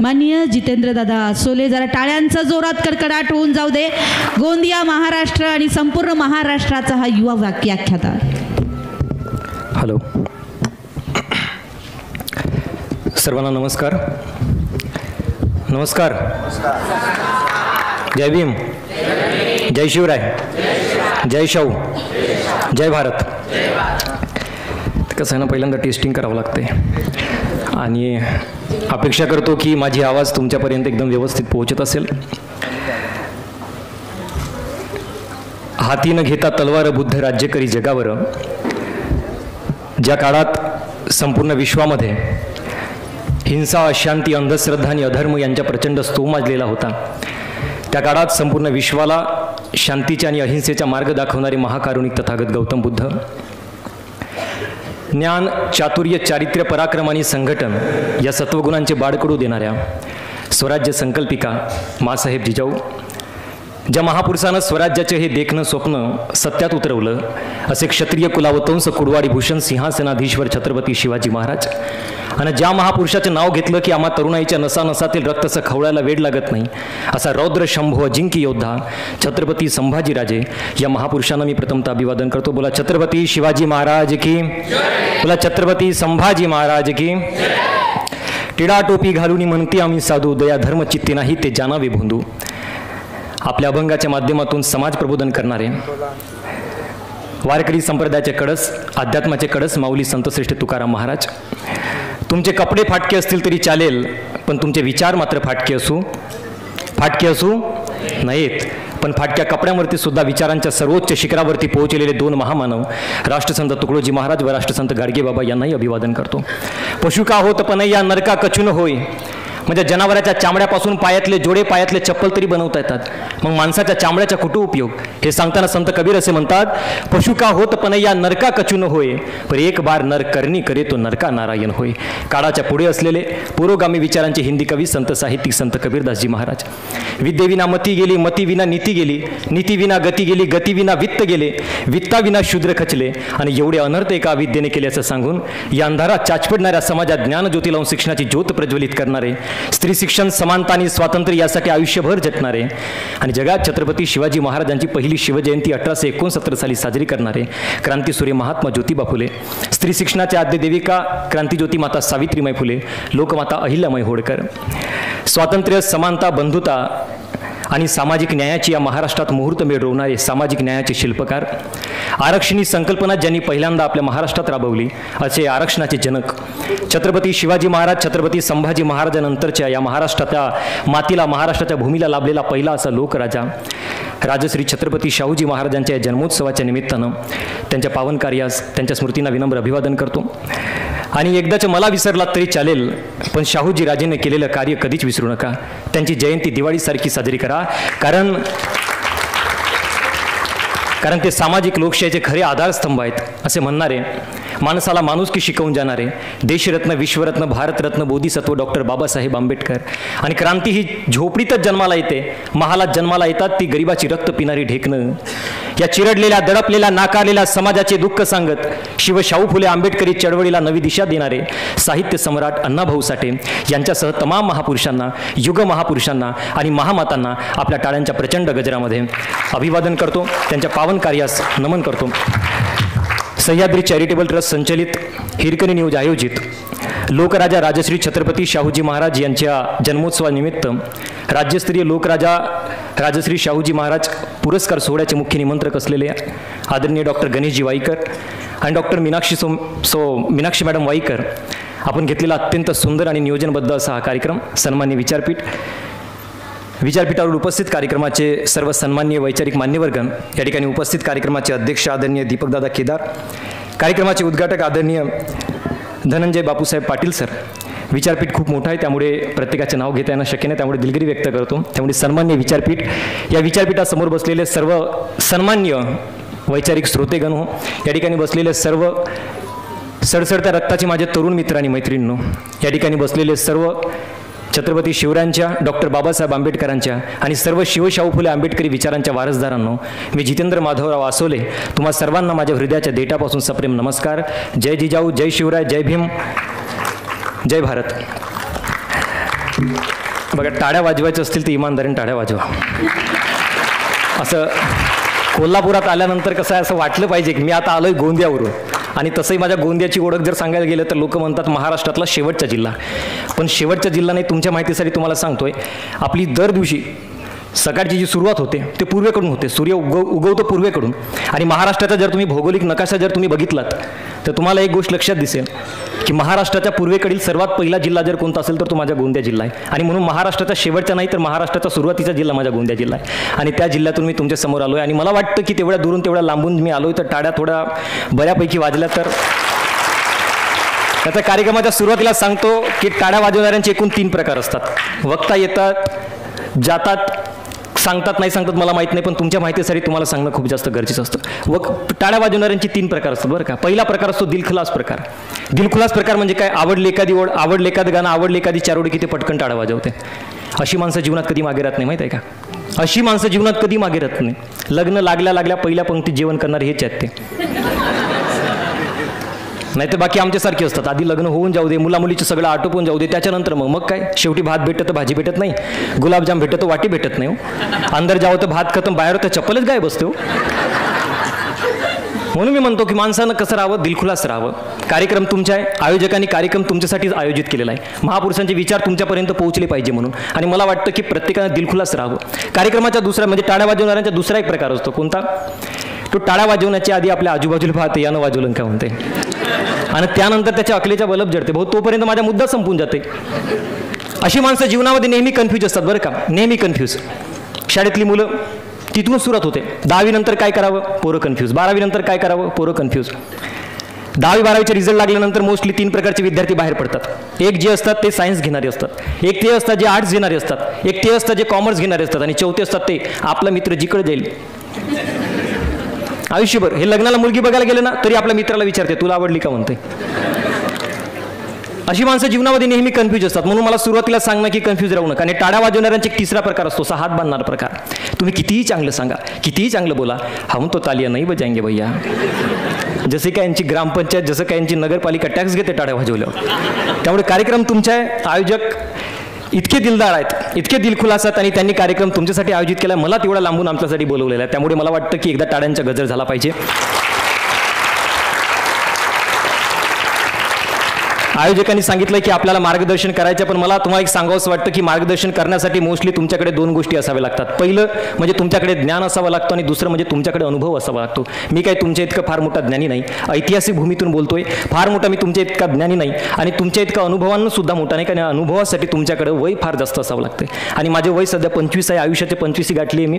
माननीय जितेंद्रदादा आसोले, जरा टाळ्यांचा जोरात कडकडाट होऊन जाऊ दे. गोंदिया महाराष्ट्र आणि संपूर्ण महाराष्ट्राचा हा युवा व्याख्याता. हॅलो, सर्वांना नमस्कार. नमस्कार. जय भीम, जय शिवराय, जय शाहू, जय भारत. कसं आहे ना, पहिल्यांदा टेस्टिंग करावं लागते आणि अपेक्षा करतो की माझी आवाज तुमच्यापर्यंत एकदम व्यवस्थित पोहोचत असेल. हाती न घेता तलवार बुद्ध राज्य करी जगावर. ज्या काळात संपूर्ण विश्वामध्ये हिंसा, अशांती, अंधश्रद्धा आणि अधर्म यांच्या प्रचंड स्तोम माजलेला होता, त्या काळात संपूर्ण विश्वाला शांतीच्या आणि अहिंसेचा मार्ग दाखवणारे महाकारुणिक तथागत गौतम बुद्ध, ज्ञान, चातुर्य, चारित्र्य, पराक्रम आणि संघटन या सत्वगुणांचे बाळकडू देणाऱ्या स्वराज्य संकल्पिका माँसाहेब जिजाऊ, ज्या महापुरुषानं स्वराज्याचे हे देखणं स्वप्न सत्यात उतरवलं, असे क्षत्रिय कुलावतंस कुडवाडी भूषण सिंहासनाधीश्वर छत्रपती शिवाजी महाराज. आणि ज्या महापुरुषाचं नाव घेतलं की आम्हा तरुणाईच्या नसानसातील रक्तच खवळायला वेळ लागत नाही, असा रौद्र शंभू अजिंक्य योद्धा छत्रपती संभाजीराजे या महापुरुषांना मी प्रथमतः अभिवादन करतो. बोला छत्रपती शिवाजी महाराज की, बोला छत्रपती संभाजी महाराज की. टिडा टोपी घालून म्हणते आम्ही साधू, दया धर्म चित्ते नाही ते जानावे भोंदू. आपल्या अभंगाच्या माध्यमातून समाज प्रबोधन करणारे वारकरी संप्रदायाचे कडस, अध्यात्माचे कडस माऊली संतश्रेष्ठ तुकाराम महाराज. तुमचे कपडे फाटके असतील तरी चालेल, पण तुमचे विचार मात्र फाटके असू नाहीत. पण फाटक्या कपड्यावरती सुद्धा विचारांच्या सर्वोच्च शिखरावरती पोहोचलेले दोन महामानव राष्ट्रसंत तुकडोजी महाराज व राष्ट्रसंत गाडगे बाबा यांनाही अभिवादन करतो. पशु का होत पण या नरका कचून होय. म्हणजे जनावराच्या चामड्यापासून पायातले जोडे, पायातले चप्पल तरी बनवता येतात, मग माणसाच्या चामड्याचा कुठं उपयोग? हे सांगताना संत कबीर असे म्हणतात, पशु का होत पण या नरका कचून होय, पर एक बार नर करणी करे तो नरका नारायण होय. काळाच्या पुढे असलेले पुरोगामी विचारांचे हिंदी कवी, संत साहित्यिक संत कबीरदासजी महाराज. विद्येविना मती गेली, मतीविना नीती गेली, नीतीविना गती गेली, गतीविना वित्त गेले, वित्ताविना शूद्र खचले. आणि एवढे अनर्थ एका विद्येने केले असं सांगून या अंधारात चाचपडणाऱ्या समाजात ज्ञानज्योती लावून शिक्षणाची ज्योत प्रज्वलित करणारे, स्त्री शिक्षण, समानता आणि स्वातंत्र्य यासाठी आयुष्यभर झटणारे आणि जगात छत्रपती शिवाजी महाराजांची पहिली शिवजयंती 1869 साली साजरी करणारे क्रांतीसूर्य महात्मा ज्योतिबा फुले, स्त्री शिक्षणाच्या आद्य देविका क्रांतीज्योती माता सावित्रीबाई फुले, लोकमाता अहिल्याबाई होळकर. स्वातंत्र्य, समानता, बंधुता आणि सामाजिक न्यायाची या महाराष्ट्रात मुहूर्तमेढ रोवणारे सामाजिक न्यायाचे शिल्पकार. आरक्षणी संकल्पना ज्यांनी पहिल्यांदा आपल्या महाराष्ट्रात राबवली असे आरक्षणाचे जनक छत्रपती शिवाजी महाराज. छत्रपती संभाजी महाराजांनंतरच्या या महाराष्ट्राच्या मातीला, महाराष्ट्राच्या भूमीला लाभलेला पहिला असा लोकराजा राजश्री छत्रपती शाहूजी महाराजांच्या जन्मोत्सवाच्या निमित्तानं त्यांच्या पावन कार्यास, त्यांच्या स्मृतींना विनम्र अभिवादन करतो. आणि एकदाच मला विसरलात तरी चालेल, पण शाहूजी राजेने केलेलं कार्य कधीच विसरू नका. त्यांची जयंती दिवाळीसारखी साजरी करा, कारण ते सामाजिक लोकशाहीचे खरे आधारस्तंभ आहेत. असे म्हणणारे, माणसाला माणुसकी शिकवून जाणारे देशरत्न, विश्वरत्न, भारतरत्न, बोधिसत्व डॉक्टर बाबासाहेब आंबेडकर. आणि क्रांती ही झोपडीतच जन्माला येते, महालात जन्माला येतात ती गरिबाची रक्त पिणारी ढेकणं. या चिरडलेल्या, दडपलेल्या, नाकारलेल्या समाजाचे दुःख सांगत शिव शाहू फुले आंबेडकरी चळवळीला नवी दिशा देणारे साहित्य सम्राट अण्णाभाऊ साठे यांच्यासह तमाम महापुरुषांना, युग महापुरुषांना आणि महामातांना आपल्या टाळ्यांच्या प्रचंड गजरामध्ये अभिवादन करतो, त्यांच्या पावन कार्यास नमन करतो. सह्याद्री चॅरिटेबल ट्रस्ट संचलित हिरकणी न्यूज आयोजित लोकराजा राजश्री छत्रपती शाहूजी महाराज यांच्या जन्मोत्सवानिमित्त राज्यस्तरीय लोकराजा राजश्री शाहूजी महाराज पुरस्कार सोहळ्याचे मुख्य निमंत्रक असलेले आदरणीय डॉक्टर गणेशजी वाईकर आणि डॉक्टर मीनाक्षी मॅडम वाईकर आपण घेतलेला अत्यंत सुंदर आणि नियोजनबद्ध असा हा कार्यक्रम. सन्मान्य विचारपीठावर उपस्थित कार्यक्रमाचे सर्व सन्माननीय वैचारिक मान्यवर्गण, या ठिकाणी उपस्थित कार्यक्रमाचे अध्यक्ष आदरणीय दीपकदादा केदार, कार्यक्रमाचे उद्घाटक आदरणीय धनंजय बापूसाहेब पाटील सर. विचारपीठ खूप मोठा आहे, त्यामुळे प्रत्येकाचे नाव घेता येणं शक्य नाही, त्यामुळे दिलगिरी व्यक्त करतो. त्यामुळे सन्मान्य विचारपीठ, या विचारपीठासमोर बसलेले सर्व सन्मान्य वैचारिक श्रोतेगण हो, या ठिकाणी बसलेले सर्व सडसडत्या रक्ताचे माझे तरुण मित्र आणि मैत्रिणींनो, या ठिकाणी बसलेले सर्व छत्रपती शिवरायांच्या, डॉक्टर बाबासाहेब आंबेडकरांच्या आणि सर्व शिवशाहू फुले आंबेडकरी विचारांच्या वारसदारांनो, मी जितेंद्र माधवराव आसोले तुम्हा सर्वांना माझ्या हृदयाच्या देठापासून सप्रेम नमस्कार. जय जिजाऊ, जय शिवराय, जय भीम, जय भारत. बघा, टाळ्या वाजवायच्या असतील तर इमानदारीने टाळ्या वाजवा. असं कोल्हापुरात आल्यानंतर कसं आहे, असं वाटलं पाहिजे की मी आता आलोय गोंदियावरून. आणि तसंही माझ्या गोंदियाची ओळख जर सांगायला गेलं तर लोक म्हणतात महाराष्ट्रातला शेवटचा जिल्हा. पण शेवटचा जिल्हा नाही, तुमच्या माहितीसाठी तुम्हाला सांगतोय, आपली दर दिवशी सकाळची जी सुरुवात होते ते पूर्वेकडून होते. सूर्य उगवतो पूर्वेकडून. आणि महाराष्ट्राचा जर तुम्ही भौगोलिक नकाशा जर तुम्ही बघितलात तर तुम्हाला एक गोष्ट लक्षात दिसेल की महाराष्ट्राच्या पूर्वेकडील सर्वात पहिला जिल्हा जर कोणता असेल तर तो माझा गोंदिया जिल्हा आहे. आणि म्हणून महाराष्ट्राचा शेवटचा नाही तर महाराष्ट्राचा सुरुवातीचा जिल्हा माझा गोंदिया जिल्हा आहे. आणि त्या जिल्ह्यातून मी तुमच्या समोर आलो आहे. आणि मला वाटतं की तेवढ्या दुरून तेवढ्या लांबून मी आलो आहे, तर टाळ्या थोड्या बऱ्यापैकी वाजल्या. तर त्याच्या कार्यक्रमाच्या सुरुवातीला सांगतो की टाळ्या वाजवणाऱ्यांचे एकूण 3 प्रकार असतात. वक्ता येतात, जातात, सांगतात, नाही सांगतात मला माहीत नाही, पण तुमच्या माहितीसाठी तुम्हाला सांगणं खूप जास्त गरजेचं असतं. टाळ्या वाजवणाऱ्यांची 3 प्रकार असतात बरं का. पहिला प्रकार असतो दिलखुलास प्रकार. दिलखुलास प्रकार म्हणजे काय, आवडली एखादी ओढ, आवडले एखादं गाणं, आवडली एखादी चारोडी की ते पटकन टाळ्या वाजवते. अशी माणसं जीवनात कधी मागे राहत नाही, माहीत आहे का. अशी माणसं जीवनात कधी मागे राहत नाही. लग्न लागल्या लागल्या पहिल्या पंक्तीत जेवण करणारे हेच आहेत ते. नाही तर बाकी आमच्यासारखे असतात. आधी लग्न होऊन जाऊ दे, मुलामुलीचं सगळं आटोपून जाऊ दे, त्याच्यानंतर मग काय, शेवटी भात भेटत तर भाजी भेटत नाही, गुलाबजाम भेटत तर वाटी भेटत नाही. अंदर जावं तर भात खतम, बाहेर तर चप्पलच गायब असते. म्हणून मी म्हणतो की माणसानं कसं राहावं, दिलखुलास राहावं. कार्यक्रम तुमच्या आहे, आयोजकांनी कार्यक्रम तुमच्यासाठीच आयोजित केलेला आहे. महापुरुषांचे विचार तुमच्यापर्यंत पोहोचले पाहिजे म्हणून. आणि मला वाटतं की प्रत्येकानं दिलखुलास राहावं. कार्यक्रमाचा दुसरा म्हणजे टाळ्या वाजवणाऱ्यांचा दुसरा एक प्रकार असतो. कोणता, तो टाळ्या वाजवण्याच्या आधी आपल्या आजूबाजूला पाहते यानं वाजवलं काय म्हणते, आणि त्यानंतर त्याच्या अकलेच्या बलब जडते. भाऊ तोपर्यंत माझा मुद्दा संपून जाते. अशी माणसं जीवनामध्ये नेहमी कन्फ्यूज असतात बरं का, नेहमी कन्फ्यूज. शाळेतली मुलं तिथून सुरुवात होते. 10वी नंतर काय करावं, पोरं कन्फ्यूज. 12वी नंतर काय करावं, पोरं कन्फ्यूज. 10वी 12वीचे रिझल्ट लागल्यानंतर मोस्टली 3 प्रकारचे विद्यार्थी बाहेर पडतात. एक जे असतात ते सायन्स घेणारे असतात, एक ते असतात जे आर्ट्स घेणारे असतात, एक ते असतात जे कॉमर्स घेणारे असतात, आणि चौथे असतात ते आपला मित्र जिकडे जाईल आयुष्यभर. हे लग्नाला मुलगी बघायला गेले ना तरी आपल्या मित्राला विचारते तुला आवडली का म्हणते. अशी माणसं जीवनामध्ये नेहमी कन्फ्यूज असतात. म्हणून मला सुरुवातीला सांगणं की कन्फ्यूज राहू नका. आणि टाळ्या वाजवणाऱ्यांचा एक तिसरा प्रकार असतो, हात बांधणारा प्रकार. तुम्ही कितीही चांगलं सांगा, कितीही चांगलं बोला, हम तो तालिया नाही बजाएंगे भैया. जसे काय यांची ग्रामपंचायत, जसं काय यांची नगरपालिका टॅक्स घेते टाळ्या वाजवल्यावर. त्यामुळे कार्यक्रम तुमच्या आहे. आयोजक इतके दिलदार आहेत, इतके दिलखुलास आहेत, आणि त्यांनी कार्यक्रम तुमच्यासाठी आयोजित केला. मला तेवढा लांबून आमच्यासाठी बोलवलेला आहे. त्यामुळे मला वाटतं की एकदा टाळ्यांचा गजर झाला पाहिजे. आयोजकांनी सांगितलं की आपल्याला मार्गदर्शन करायचं, पण मला तुम्हाला एक सांगावंसं वाटतं की मार्गदर्शन करण्यासाठी मोस्टली तुमच्याकडे 2 गोष्टी असाव्या लागतात. पहिलं म्हणजे तुमच्याकडे ज्ञान असावं लागतं, आणि दुसरं म्हणजे तुमच्याकडे अनुभव असावा लागतो. मी काही तुमच्या इतकं फार मोठा ज्ञानी नाही, ऐतिहासिक भूमीतून बोलतोय, फार मोठा मी तुमच्या इतका ज्ञानी नाही, आणि तुमच्या इतका अनुभवांना सुद्धा मोठा नाही, कारण अनुभवासाठी तुमच्याकडे वय फार जास्त असावं लागतं. आणि माझे वय सध्या 25 आहे, आयुष्याचे 25 गाठली आहे मी.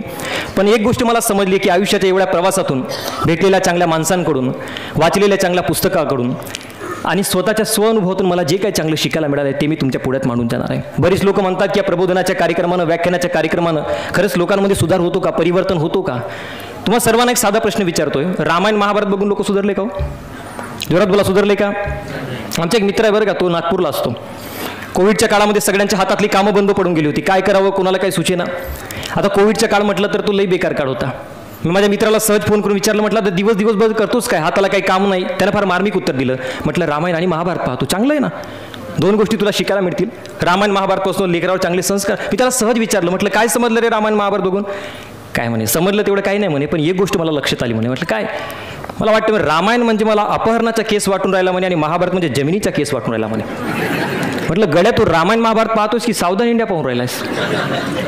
पण एक गोष्ट मला समजली की आयुष्याच्या एवढ्या प्रवासातून, भेटलेल्या चांगल्या माणसांकडून, वाचलेल्या चांगल्या पुस्तकाकडून, आणि स्वतःच्या स्वानुभवातून मला जे काही चांगलं शिकायला मिळालं आहे ते मी तुमच्या पुढ्यात मांडून जाणार आहे. बरीच लोक म्हणतात की या प्रबोधनाच्या कार्यक्रमानं, व्याख्यानाच्या कार्यक्रमानं खरंच लोकांमध्ये सुधार होतो का, परिवर्तन होतो का. तुम्हाला सर्वांना एक साधा प्रश्न विचारतोय, रामायण महाभारत बघून लोक सुधारले का हो? जोरात बोला, सुधारले का? आमचा एक मित्र आहे बरं का, तो नागपूरला असतो. कोविडच्या काळामध्ये सगळ्यांच्या हातातली कामं बंद पडून गेली होती, काय करावं कोणाला काही सुचेना. आता कोविडचा काळ म्हटलं तर तो लई बेकार काळ होता. मी माझ्या मित्राला सहज फोन करून विचारलं, म्हटलं तर दिवसभर करतोच काय, हाताला काही काम नाही. त्यानं फार मार्मिक उत्तर दिलं. म्हटलं रामायण आणि महाभारत पाहतो, चांगलं आहे ना, 2 गोष्टी तुला शिकायला मिळतील. रामायण महाभारतपासून लेकरावर चांगले संस्कार. मी त्याला सहज विचारलं, म्हटलं काय समजलं रे रामायण महाभारत बघून. काय म्हणे, समजलं तेवढं काही नाही म्हणे, पण एक गोष्ट मला लक्षात आली म्हणे. म्हटलं काय. मला वाटतं रामायण म्हणजे मला अपहरणाचा केस वाटून राहिला म्हणे, आणि महाभारत म्हणजे जमिनीचा केस वाटून राहिला म्हणे. म्हटलं गड्या, तू रामायण महाभारत पाहतोस की सावधान इंडिया पाहून राहिलायस.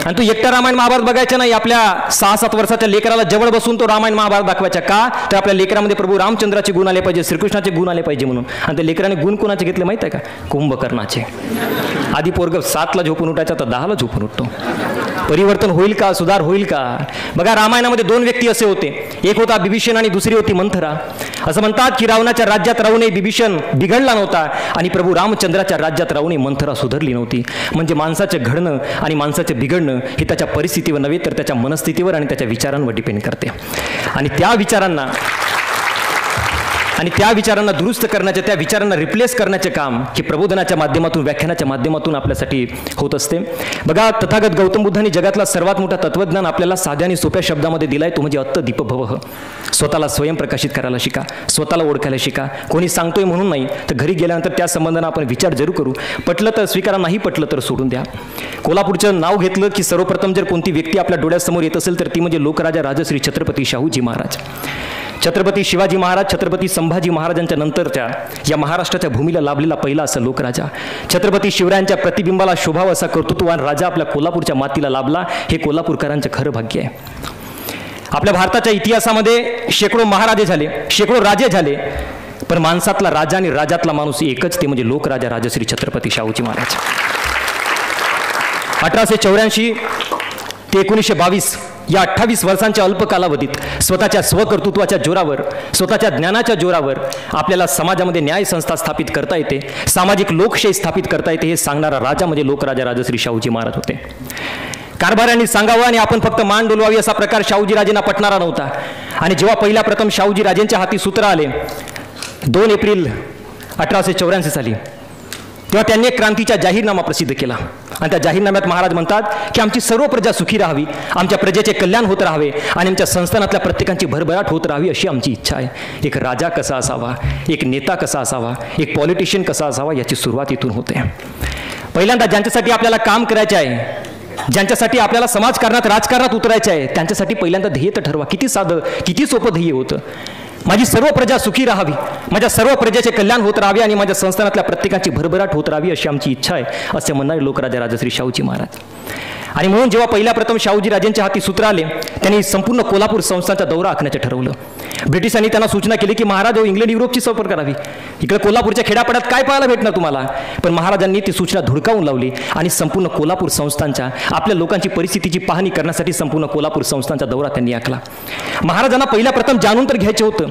आणि तू एकटा रामायण महाभारत बघायचा नाही, आपल्या 6-7 वर्षाच्या लेकराला जवळ बसून तो रामायण महाभारत दाखवायचा. का तर आपल्या लेकरामध्ये प्रभू रामचंद्राचे गुण आले पाहिजे, श्रीकृष्णाचे गुण आले पाहिजे म्हणून. आणि त्या लेकराने गुण कोणाचे घेतले माहिती आहे का, कुंभकर्णाचे. आधी पोरग 7ला झोपून उठायचा तर 10ला झोपून उठतो. परिवर्तन होईल का, सुधार होईल का. बघा रामायणामध्ये 2 व्यक्ती असे होते, एक होता बिभीषण आणि दुसरी होती मंथरा. असं म्हणतात की रावणाच्या राज्यात राहूनही बिभीषण बिघडला नव्हता, आणि प्रभू रामचंद्राच्या राज्यात राहूनही मंथरा सुधारली नव्हती. म्हणजे माणसाचं घडणं आणि माणसाचं बिघडणं हे त्याच्या परिस्थितीवर नव्हे तर त्याच्या मनस्थितीवर आणि त्याच्या विचारांवर डिपेंड करते. आणि त्या विचारांना आणि त्या विचारांना दुरुस्त करण्याचे, त्या विचारांना रिप्लेस करण्याचे काम हे प्रबोधनाच्या माध्यमातून, व्याख्यानाच्या माध्यमातून आपल्यासाठी होत असते. बघा, तथागत गौतम बुद्धांनी जगातला सर्वात मोठा तत्वज्ञान आपल्याला साध्या आणि सोप्या शब्दामध्ये दिलाय, तो म्हणजे अत्त दीपभव. स्वतःला स्वयंप्रकाशित करायला शिका, स्वतःला ओळखायला शिका. कोणी सांगतोय म्हणून नाही, तर घरी गेल्यानंतर त्या संबंधानं आपण विचार जरूर करू. पटलं तर स्वीकारा, नाही पटलं तर सोडून द्या. कोल्हापूरचं नाव घेतलं की सर्वप्रथम जर कोणती व्यक्ती आपल्या डोळ्यासमोर येत असेल तर ती म्हणजे लोकराजा राजश्री छत्रपती शाहूजी महाराज. छत्रपती शिवाजी महाराज, छत्रपती संभाजी महाराजांच्या नंतरच्या या महाराष्ट्राच्या भूमीला लाभलेला पहिला असा लोकराजा. छत्रपती शिवरायांच्या प्रतिबिंबाला शोभाव असा कर्तृत्ववान राजा आपल्या कोल्हापूरच्या मातीला लाभला, हे कोल्हापूरकरांचं खरं भाग्य आहे. आपल्या भारताच्या इतिहासामध्ये शेकडो महाराजे झाले, शेकडो राजे झाले, पण माणसातला राजा आणि राजातला माणूस एकच, ते म्हणजे लोकराजा राजश्री छत्रपती शाहूजी महाराज. 1884 ते 1922 या 28 वर्षांच्या अल्प कालावधीत स्वतःच्या स्वकर्तृत्वाच्या जोरावर, स्वतःच्या ज्ञानाच्या जोरावर आपल्याला समाजामध्ये न्याय संस्था स्थापित करता येते, सामाजिक लोकशाही स्थापित करता येते, हे सांगणारा राजा म्हणजे लोकराजा राजश्री शाहूजी महाराज होते. कारभाऱ्यांनी सांगावं आणि आपण फक्त मान डोलवावी असा प्रकार शाहूजीराजेंना पटणारा नव्हता. आणि जेव्हा पहिल्या प्रथम शाहूजीराजेंच्या हाती सूत्र आले 2 एप्रिल 1884 साली, तेव्हा त्यांनी एक क्रांतीचा जाहीरनामा प्रसिद्ध केला. आणि त्या जाहीरनाम्यात महाराज म्हणतात की आमची सर्व प्रजा सुखी राहावी, आमच्या प्रजेचे कल्याण होत राहावे आणि आमच्या संस्थानातल्या प्रत्येकांची भरभराट होत राहावी, अशी आमची इच्छा आहे. एक राजा कसा असावा, एक नेता कसा असावा, एक पॉलिटिशियन कसा असावा, याची सुरुवात इथून होते. पहिल्यांदा ज्यांच्यासाठी आपल्याला काम करायचे आहे, ज्यांच्यासाठी आपल्याला समाजकारणात, राजकारणात उतरायचे आहे, त्यांच्यासाठी पहिल्यांदा ध्येय तर ठरवा. किती साधं, किती सोपं ध्येय होतं. माझी सर्व प्रजा सुखी राहावी, माझ्या सर्व प्रजेचे कल्याण होत राहावे आणि माझ्या संस्थानातल्या प्रत्येकाची भरभराट होत राहावी, अशी आमची इच्छा आहे, असे म्हणणारे लोकराजा राजश्री शाहूजी महाराज. आणि म्हणून जेव्हा पहिल्या प्रथम शाहूजीराजेंच्या हाती सूत्र आले, त्यांनी संपूर्ण कोल्हापूर संस्थांचा दौरा आखण्याचे ठरवलं. ब्रिटिशांनी त्यांना सूचना केली की महाराज, इंग्लंड युरोपची सफर करावी, इकडे कोल्हापूरच्या खेड्यापाड्यात काय पाहायला भेटणार तुम्हाला. पण महाराजांनी ती सूचना धुडकावून लावली आणि संपूर्ण कोल्हापूर संस्थांच्या, आपल्या लोकांची परिस्थितीची पाहणी करण्यासाठी संपूर्ण कोल्हापूर संस्थांचा दौरा त्यांनी आखला. महाराजांना पहिल्या प्रथम जाणून तर घ्यायचे होतं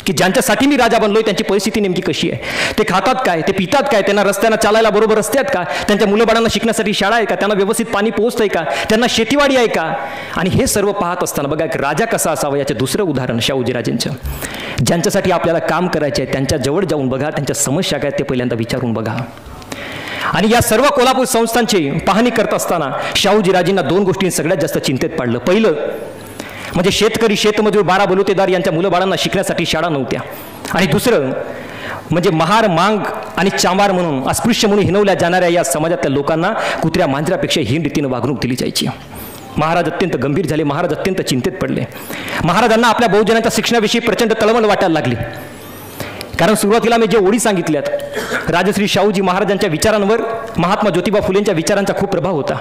की ज्यांच्यासाठी मी राजा बनलोय त्यांची परिस्थिती नेमकी कशी आहे, ते खातात काय, ते पितात काय, त्यांना रस्त्यानं चालायला बरोबर रस्ते आहेत का, त्यांच्या मुलंबाळांना शिकण्यासाठी शाळा आहे का, त्यांना व्यवस्थित पाणी पोहोचतंय का, त्यांना शेतीवाडी आहे का. आणि हे सर्व पाहत असताना बघा, एक राजा कसा असावा याचे दुसरं उदाहरण शाहूजीराजेंचं. ज्यांच्यासाठी आपल्याला काम करायचे आहे त्यांच्या जवळ जाऊन बघा, त्यांच्या समस्या काय ते पहिल्यांदा विचारून बघा. आणि या सर्व कोल्हापूर संस्थांची पाहणी करत असताना शाहूजीराजेंना 2 गोष्टींनी सगळ्यात जास्त चिंतेत पाडलं. पहिलं म्हणजे शेतकरी, शेतमजूर, 12 बलुतेदार यांच्या मुलंबाळांना शिकण्यासाठी शाळा नव्हत्या. आणि दुसरं म्हणजे महार, मांग आणि चांभार म्हणून, अस्पृश्य म्हणून हिनवल्या जाणाऱ्या या समाजातल्या लोकांना कुत्र्या मांजरापेक्षा हीन रीतीनं वागणूक दिली जायची. महाराज अत्यंत गंभीर झाले, महाराज अत्यंत चिंतेत पडले. महाराजांना आपल्या बहुजनांच्या शिक्षणाविषयी प्रचंड तळमळ वाटायला लागली. कारण सुरुवातीला मी जे ओळी सांगितल्यात, राजश्री शाहूजी महाराजांच्या विचारांवर महात्मा ज्योतिबा फुलेंच्या विचारांचा खूप प्रभाव होता.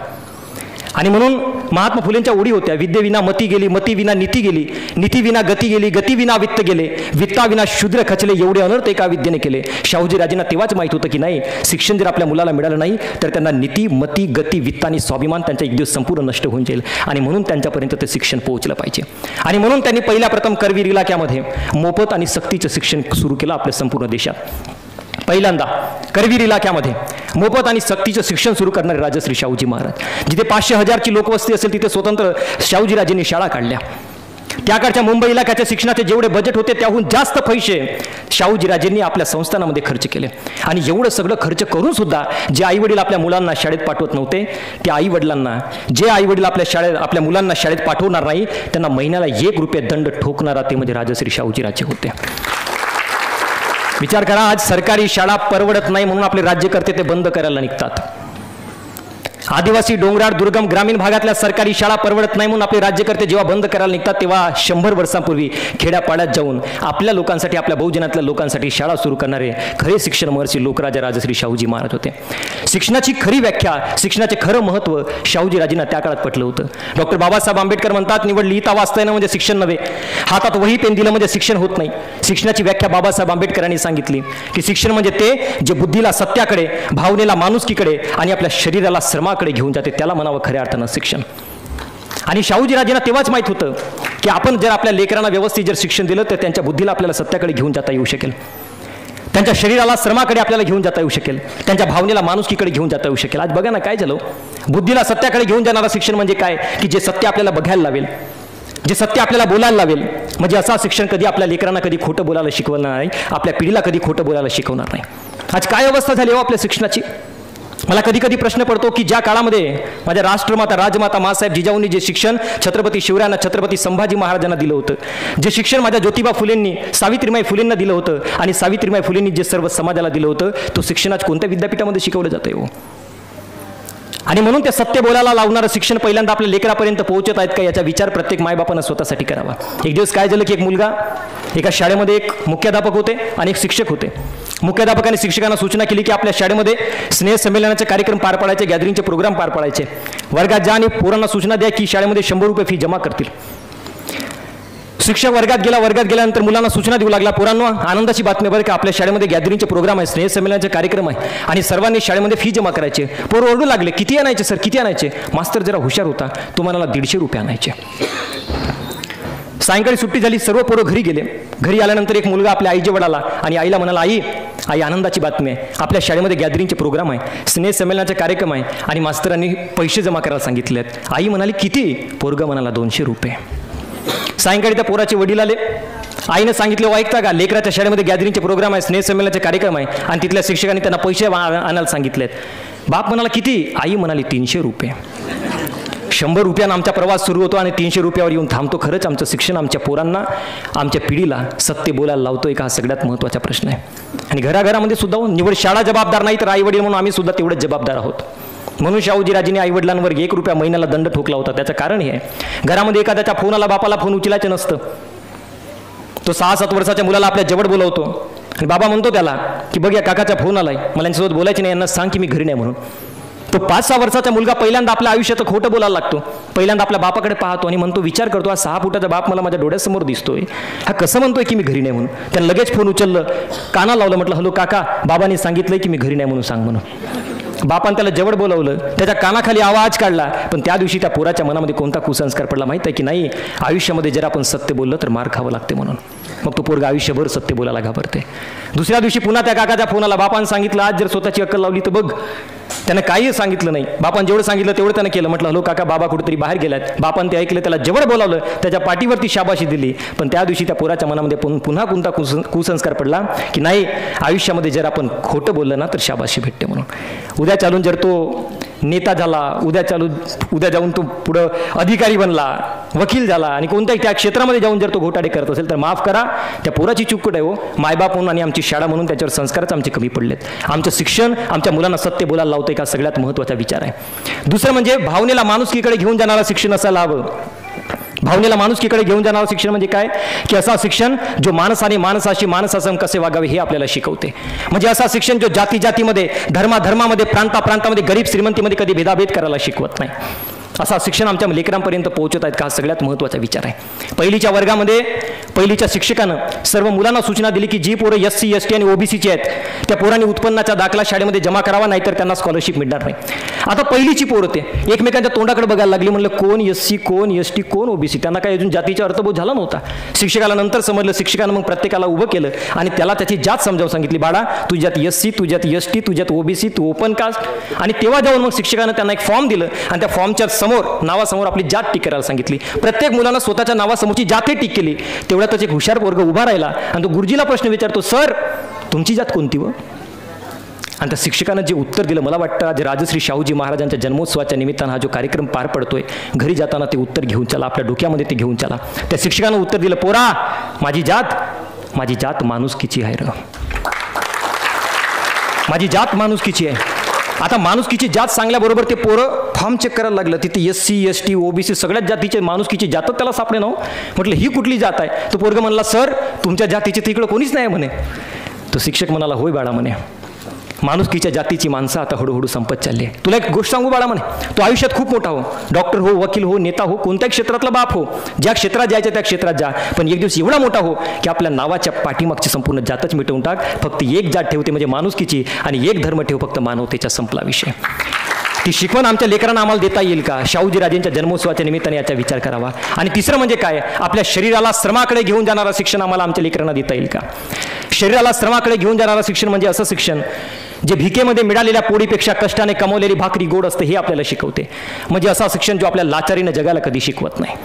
आणि म्हणून महात्मा फुलेंच्या ओळी होत्या, विद्येविना मती गेली, मतीविना नीती गेली, नीतीविना गती गेली, गतीविना वित्त गेले, वित्ताविना शूद्र खचले, एवढे अनर्थ एका विद्येने केले. शाहूजीराजेंना तेव्हाच माहीत होतं की नाही, शिक्षण जर आपल्या मुलाला मिळालं नाही तर त्यांना नीती, मती, गती, वित्त आणि स्वाभिमान त्यांचा एक दिवस संपूर्ण नष्ट होऊन जाईल. आणि म्हणून त्यांच्यापर्यंत ते शिक्षण पोहोचलं पाहिजे. आणि म्हणून त्यांनी पहिल्या प्रथम करवीर इलाक्यामध्ये मोफत आणि सक्तीचं शिक्षण सुरू केलं आपल्या संपूर्ण देशात. पहिल्यांदा करवीर इलाक्यामध्ये मोफत आणि सक्तीचं शिक्षण सुरू करणारे राजश्री शाहूजी महाराज. जिथे 500,000ची लोकवस्ती असेल तिथे स्वतंत्र शाहूजीराजेंनी शाळा काढल्या. त्याकडच्या मुंबई इलाक्याच्या शिक्षणाचे जेवढे बजेट होते त्याहून जास्त पैसे शाहूजीराजेंनी आपल्या संस्थानामध्ये खर्च केले. आणि एवढं सगळं खर्च करून सुद्धा जे आईवडील आपल्या मुलांना शाळेत पाठवत नव्हते, त्या आईवडिलांना, जे आईवडील आपल्या मुलांना शाळेत पाठवणार नाही त्यांना महिन्याला 1 रुपये दंड ठोकणारा ते म्हणजे राजश्री शाहूजीराजे होते. विचार करा, आज सरकारी शाळा परवडत नाही म्हणून आपले राज्यकर्ते ते बंद करायला निघतात. आदिवासी, डोंगराळ, दुर्गम, ग्रामीण भागातल्या सरकारी शाळा परवडत नाही म्हणून आपले राज्यकर्ते जेव्हा बंद करायला निघतात तेव्हा 100 वर्षांपूर्वी खेड्यापाड्यात जाऊन आपल्या लोकांसाठी, आपल्या बहुजनातल्या लोकांसाठी शाळा सुरू करणारे खरे शिक्षण महर्षी लोकराजा राजश्री शाहूजी महाराज होते. शिक्षणाची खरी व्याख्या, शिक्षणाचे खरं महत्त्व शाहूजीराजेंना त्या काळात पटलं होतं. डॉक्टर बाबासाहेब आंबेडकर म्हणतात, निवड लिहिता वाचता येणं म्हणजे शिक्षण नव्हे, हातात वही पेन दिलं म्हणजे शिक्षण होत नाही. शिक्षणाची व्याख्या बाबासाहेब आंबेडकरांनी सांगितली की शिक्षण म्हणजे ते जे बुद्धीला सत्याकडे, भावनेला माणुसकीकडे आणि आपल्या शरीराला श्रमाकडे घेऊन जाते, त्याला म्हणावं खऱ्या अर्थानं शिक्षण. आणि शाहूजीराजेंना तेव्हाच माहित होतं की आपण जर आपल्या लेकरांना व्यवस्थित जर शिक्षण दिलं तर त्यांच्या बुद्धीला आपल्याला सत्याकडे घेऊन जाता येऊ शकेल, त्यांच्या शरीराला श्रमाकडे आपल्याला घेऊन जाता येऊ शकेल, त्यांच्या भावनेला माणुसकीकडे घेऊन जाता येऊ शकेल. आज बघा ना काय झालं, बुद्धीला सत्याकडे घेऊन जाणारं शिक्षण म्हणजे काय की जे सत्य आपल्याला बघायला लावेल, जे सत्य आपल्याला बोलायला लावेल. म्हणजे असं शिक्षण कधी आपल्या लेकरांना कधी खोटं बोलायला शिकवणार नाही, आपल्या पिढीला कधी खोटं बोलायला शिकवणार नाही. आज काय अवस्था झाली हो आपल्या शिक्षणाची. मला कधी कधी प्रश्न पडतो की ज्या काळामध्ये माझ्या राष्ट्रमाता राजमाता मासाहेब जिजाऊंनी जे शिक्षण छत्रपती शिवरायांना छत्रपती संभाजी महाराजांना दिलं होतं, जे शिक्षण माझ्या ज्योतिबा फुलेंनी सावित्रीमाई फुलेंना दिलं होतं आणि सावित्रीमाई फुलेंनी जे सर्व समाजाला दिलं होतं, तो शिक्षण आज कोणत्या विद्यापीठामध्ये शिकवलं जातंय हो. आणि म्हणून ते सत्य बोलायला लावणारं शिक्षण पहिल्यांदा आपल्या लेकरापर्यंत पोहोचत आहेत का याचा विचार प्रत्येक मायबापानं स्वतःसाठी करावा. एक दिवस काय झालं की एक मुलगा एका शाळेमध्ये एक मुख्याध्यापक होते आणि एक शिक्षक होते. मुख्याध्यापकाने शिक्षकांना सूचना केली की आपल्या शाळेमध्ये स्नेह संमेलनाचे कार्यक्रम पार पाडायचे, गॅदरिंगचे प्रोग्राम पार पाडायचे. वर्गात जा आणि पोरांना सूचना द्या की शाळेमध्ये 100 रुपये फी जमा करतील. शिक्षक वर्गात गेल्यानंतर मुलांना सूचना देऊ लागला, पोरांनो आनंदाची बातमी बरं का, आपल्या शाळेमध्ये गॅदरिंगचे प्रोग्राम आहे, स्नेह संमेलनाचे कार्यक्रम आहे आणि सर्वांनी शाळेमध्ये फी जमा करायचे. पोरं ओरडू लागले, किती आणायचे सर, किती आणायचे. मास्तर जरा हुशार होता, तो म्हणाला 150 रुपये आणायचे. सायंकाळी सुट्टी झाली, सर्व पोरं घरी गेले. घरी आल्यानंतर एक मुलगा आपल्या आईजवळ आला आणि आईला म्हणाला, आई आनंदाची बातमी आहे, आपल्या शाळेमध्ये गॅदरिंगचे प्रोग्राम आहे, स्नेह संमेलनाचे कार्यक्रम आहे आणि मास्तरांनी पैसे जमा करायला सांगितले आहेत. आई म्हणाली किती. पोरगा म्हणाला 200 रुपये. सायंकाळी त्या पोराचे वडील आले. आईने सांगितलं, ऐकता का, लेकराच्या शाळेमध्ये गॅदरिंगचे प्रोग्राम आहे, स्नेह संमेलनाचे कार्यक्रम आहे आणि तिथल्या शिक्षकांनी त्यांना पैसे आणायला सांगितलेत. बाप म्हणाला किती. आई म्हणाली 300 रुपये. 100 रुपयानं आमचा प्रवास सुरू होतो आणि 300 रुपयावर येऊन थांबतो. खरंच आमचं शिक्षण आमच्या पोरांना, आमच्या पिढीला सत्य बोलायला लावतोय का, हा सगळ्यात महत्त्वाचा प्रश्न आहे. आणि घराघरामध्ये सुद्धा निवड शाळा जबाबदार नाही तर आई वडील म्हणून आम्ही सुद्धा तेवढेच जबाबदार आहोत. म्हणून शाहूजीराजेंनी आईवडिलांवर 1 रुपया महिन्याला दंड ठोकला होता. त्याचं कारण हे आहे, घरामध्ये एखाद्याच्या फोनाला बापाला फोन उचलायचं नसतं. तो 6-7 वर्षाच्या मुलाला आपल्या जवळ बोलवतो आणि बाबा म्हणतो त्याला की बघ या काकाचा फोन आलाय, मला यांच्यासोबत बोलायचं नाही, यांना सांग की मी घरी नाही म्हणून. तो 5-6 वर्षाचा मुलगा पहिल्यांदा आपल्या आयुष्यात खोटं बोलायला लागतो. पहिल्यांदा आपल्या बापाकडे पाहतो आणि म्हणतो, विचार करतो, हा 6 फुटाचा बाप मला माझ्या डोळ्यासमोर दिसतोय, हा कसं म्हणतोय की मी घरी नाही म्हणून. त्यानं लगेच फोन उचललं, कानाला लावलं, म्हटलं हॅलो काका, बाबांनी सांगितलंय की मी घरी नाही म्हणून सांग म्हणून. बापान त्याला जवळ बोलावलं, त्याच्या कानाखाली आवाज काढला. पण त्या दिवशी त्या पोराच्या मनामध्ये कोणता कुसंस्कार पडला माहिती आहे की नाही, आयुष्यामध्ये जर आपण सत्य बोललं तर मार खावं लागते म्हणून. मग तो पोरगा आयुष्यभर सत्य बोलायला घाबरते. दुसऱ्या दिवशी पुन्हा त्या काकाच्या फोनाला बापानं सांगितलं, आज जर स्वतःची अक्कल लावली तर बघ. त्यानं काही सांगितलं नाही, बापान जेवढं सांगितलं तेवढं त्यानं केलं. म्हटलं हॅलो काका, बाबा कुठेतरी बाहेर गेलात. बापान ते ऐकलं, त्याला जवळ बोलावलं, त्याच्या पाठीवरती शाबाशी दिली. पण त्या दिवशी त्या पोराच्या मनामध्ये पुन्हा कोणता कुसंस्कार पडला की नाही, आयुष्यामध्ये जर आपण खोटं बोललं ना तर शाबाशी भेटते म्हणून. उद्या चालून जर तो नेता झाला, उद्या जाऊन तो पुढं अधिकारी बनला, वकील झाला आणि कोणत्याही त्या क्षेत्रामध्ये जाऊन जर तो घोटाळे करत असेल तर माफ करा, त्या पोराची चूक आहे हो. मायबाप म्हणून आणि आमची शाळा म्हणून त्याच्यावर संस्कारच आमचे कमी पडलेत. आमचं शिक्षण आमच्या मुलांना सत्य बोलायला लावतंय का, सगळ्यात महत्त्वाचा विचार आहे. दुसरं म्हणजे भावनेला माणुसकीकडे घेऊन जाणारं शिक्षण असायला हवं. भावनेला माणुसकीकडे घेऊन जाणारं शिक्षण म्हणजे काय की असा शिक्षण जो माणसाने माणसाशी माणसासम कसे वागावे हे आपल्याला शिकवते. म्हणजे असा शिक्षण जो जातीमध्ये, धर्मामध्ये, प्रांतामध्ये, गरीब श्रीमंतीमध्ये कधी भेदाभेद करायला शिकवत नाही. असा शिक्षण आमच्या लेकरांपर्यंत पोहोचत आहेत का, हा सगळ्यात महत्त्वाचा विचार आहे. पहिलीच्या वर्गामध्ये पहिलीच्या शिक्षकानं सर्व मुलांना सूचना दिली की जी पोरं SC, ST आणि OBCची आहेत त्या पोरांनी उत्पन्नाचा दाखला शाळेमध्ये जमा करावा, नाहीतर त्यांना स्कॉलरशिप मिळणार नाही. आता पहिलीची पोरं ते एकमेकांच्या तोंडाकडे बघायला लागली. म्हणलं कोण SC, कोण ST, कोण OBC, त्यांना काही अजून जातीचा अर्थबोध झाला नव्हता. शिक्षकाला नंतर समजलं. शिक्षकानं मग प्रत्येकाला उभं केलं आणि त्याला त्याची जात समजावून सांगितली, बाळा तुझ्यात SC, तुझ्यात ST, तुझ्यात OBC, तू ओपन कास्ट. आणि तेव्हा जाऊन मग शिक्षकानं त्यांना एक फॉर्म दिलं आणि त्या फॉर्मच्या नावासमोर आपली जात टिक करायला सांगितली. प्रत्येक मुलांना स्वतःच्या नावासमोरची जाते टिक केली. तेवढ्यातच एक हुशार वर्ग उभा राहिला आणि तो गुरुजीला प्रश्न विचारतो, सर तुमची जात कोणती व. आणि त्या शिक्षकानं जे उत्तर दिलं, मला वाटतं आज राजश्री शाहूजी महाराजांच्या जन्मोत्सवाच्या निमित्तानं हा जो कार्यक्रम पार पडतोय, घरी जाताना ते उत्तर घेऊन चला, आपल्या डोक्यामध्ये ते घेऊन चला. त्या शिक्षकानं उत्तर दिलं, पोरा माझी जात माणुसकीची आहे र, माझी जात माणुसकीची आहे. आता माणुसकीची जात सांगल्याबरोबर ते पोरं फॉर्म चेक करायला लागलं. तिथे SC, ST, OBC सगळ्यात जातीचे माणुसकीची जातच त्याला सापडे ना. म्हटलं ही कुठली जात आहे. तो पोरगा म्हणला, सर तुमच्या जातीचे तिकडं कोणीच नाही म्हणे. तो शिक्षक म्हणाला, होय बाळा म्हणे, माणुसकीच्या जातीची माणसं आता हळूहळू संपत चालली आहे. तुला एक गोष्ट सांगू बाळा म्हणे, तो आयुष्यात खूप मोठा हो, डॉक्टर हो, वकील हो, नेता हो, कोणत्याही क्षेत्रातला बाप हो, ज्या क्षेत्रात जायचं त्या क्षेत्रात जा, पण एक दिवस एवढा मोठा हो की आपल्या नावाच्या पाठीमागची संपूर्ण जातच मिटवून टाक. फक्त एक जात ठेवते म्हणजे माणुसकीची आणि एक धर्म ठेव फक्त मानवतेचा, संपला विषय. ती शिकवण आमच्या लेकरांना आम्हाला देता येईल का, शाहूजीराजेंच्या जन्मोत्सवाच्या निमित्ताने याचा विचार करावा. आणि तिसरं म्हणजे काय, आपल्या शरीराला श्रमाकडे घेऊन जाणारं शिक्षण आम्हाला आमच्या लेकरांना देता येईल का. शरीराला श्रमाकडे घेऊन जाणारं शिक्षण म्हणजे असं शिक्षण जे भिकेमध्ये मिळालेल्या पोळीपेक्षा कष्टाने कमवलेली भाकरी गोड असते हे आपल्याला शिकवते. म्हणजे असं शिक्षण जो आपल्या लाचारीनं जगाला कधी शिकवत नाही.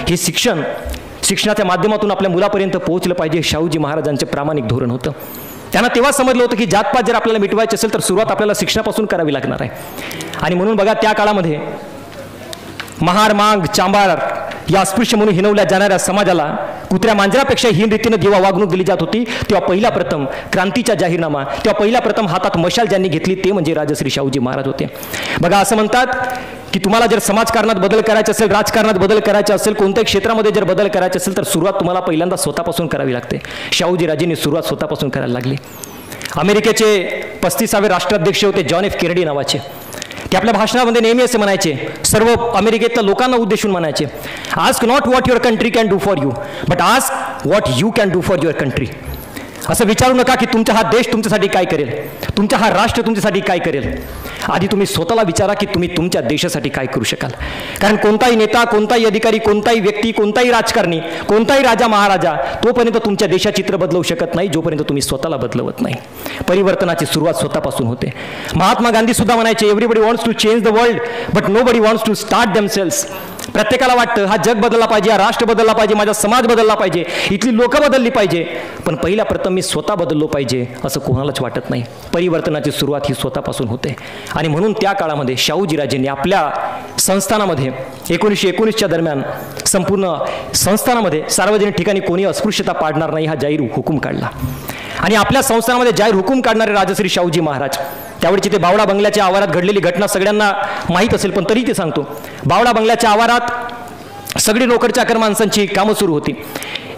हे शिक्षणाच्या माध्यमातून आपल्या मुलापर्यंत पोहोचलं पाहिजे. हे शाहूजी महाराजांचे प्रामाणिक धोरण होतं. त्यांना तेव्हा समजलं होतं की जातपात जर आपल्याला मिटवायचे असेल तर सुरुवात आपल्याला शिक्षणापासून करावी लागणार आहे. आणि म्हणून बघा त्या काळामध्ये महार, मांग, चांबार या अस्पृश्य म्हणून हिनवल्या जाणाऱ्या समाजाला कुत्र्या मांजरापेक्षा हीन रीतीनं जेव्हा वागणूक दिली जात होती तेव्हा पहिला प्रथम क्रांतीचा जाहीरनामा, तेव्हा पहिला प्रथम हातात मशाल ज्यांनी घेतली ते म्हणजे राजश्री शाहूजी महाराज होते. बघा असं म्हणतात की तुम्हाला जर समाजकारणात बदल करायचा असेल, राजकारणात बदल करायचा असेल, कोणत्याही क्षेत्रामध्ये जर बदल करायचे असेल तर सुरुवात तुम्हाला पहिल्यांदा स्वतःपासून करावी लागते. शाहूजी राजेंनी सुरुवात स्वतःपासून करायला लागली. अमेरिकेचे 35वे राष्ट्राध्यक्ष होते जॉन एफ केनेडी नावाचे. ते आपल्या भाषणामध्ये नेहमी असे म्हणायचे, सर्व अमेरिकेतल्या लोकांना उद्देशून म्हणायचे, ask not what your country can do for you but ask what you can do for your country. असं विचारू नका की तुमचा हा देश तुमच्यासाठी काय करेल, तुमचा हा राष्ट्र तुमच्यासाठी काय करेल. आधी तुम्ही स्वतःला विचारा की तुम्ही तुमच्या देशासाठी काय करू शकाल. कारण कोणताही नेता, कोणताही अधिकारी, कोणताही व्यक्ती, कोणताही राजकारणी, कोणताही राजा महाराजा तोपर्यंत तुमच्या देशाचे चित्र बदलवू शकत नाही जोपर्यंत तुम्ही स्वतःला बदलवत नाही. परिवर्तनाची सुरुवात स्वतःपासून होते. महात्मा गांधी सुद्धा म्हणायचे, everybody wants to change the world but nobody wants to start themselves. प्रत्येकाला वाटतं हा जग बदलला पाहिजे, हा राष्ट्र बदलला पाहिजे, माझा समाज बदलला पाहिजे, इथली लोक बदलली पाहिजे, पण पहिल्या प्रथम मी स्वतः बदललो पाहिजे असं कोणालाच वाटत नाही. परिवर्तनाची सुरुवात ही स्वतःपासून होते. आणि म्हणून त्या काळामध्ये शाहूजी राजेंनी आपल्या संस्थानामध्ये 1919च्या दरम्यान संपूर्ण संस्थानामध्ये सार्वजनिक ठिकाणी कोणी अस्पृश्यता पाडणार नाही हा जाहीर हुकूम काढला. आणि आपल्या संस्थानामध्ये जाहीर हुकूम काढणारे राजश्री शाहूजी महाराज, त्यावेळची ते बावडा बंगल्याच्या आवारात घडलेली घटना सगळ्यांना माहीत असेल पण तरी ते सांगतो. बावडा बंगल्याच्या आवारात सगळी नोकरचाकर माणसांची कामं सुरू होती.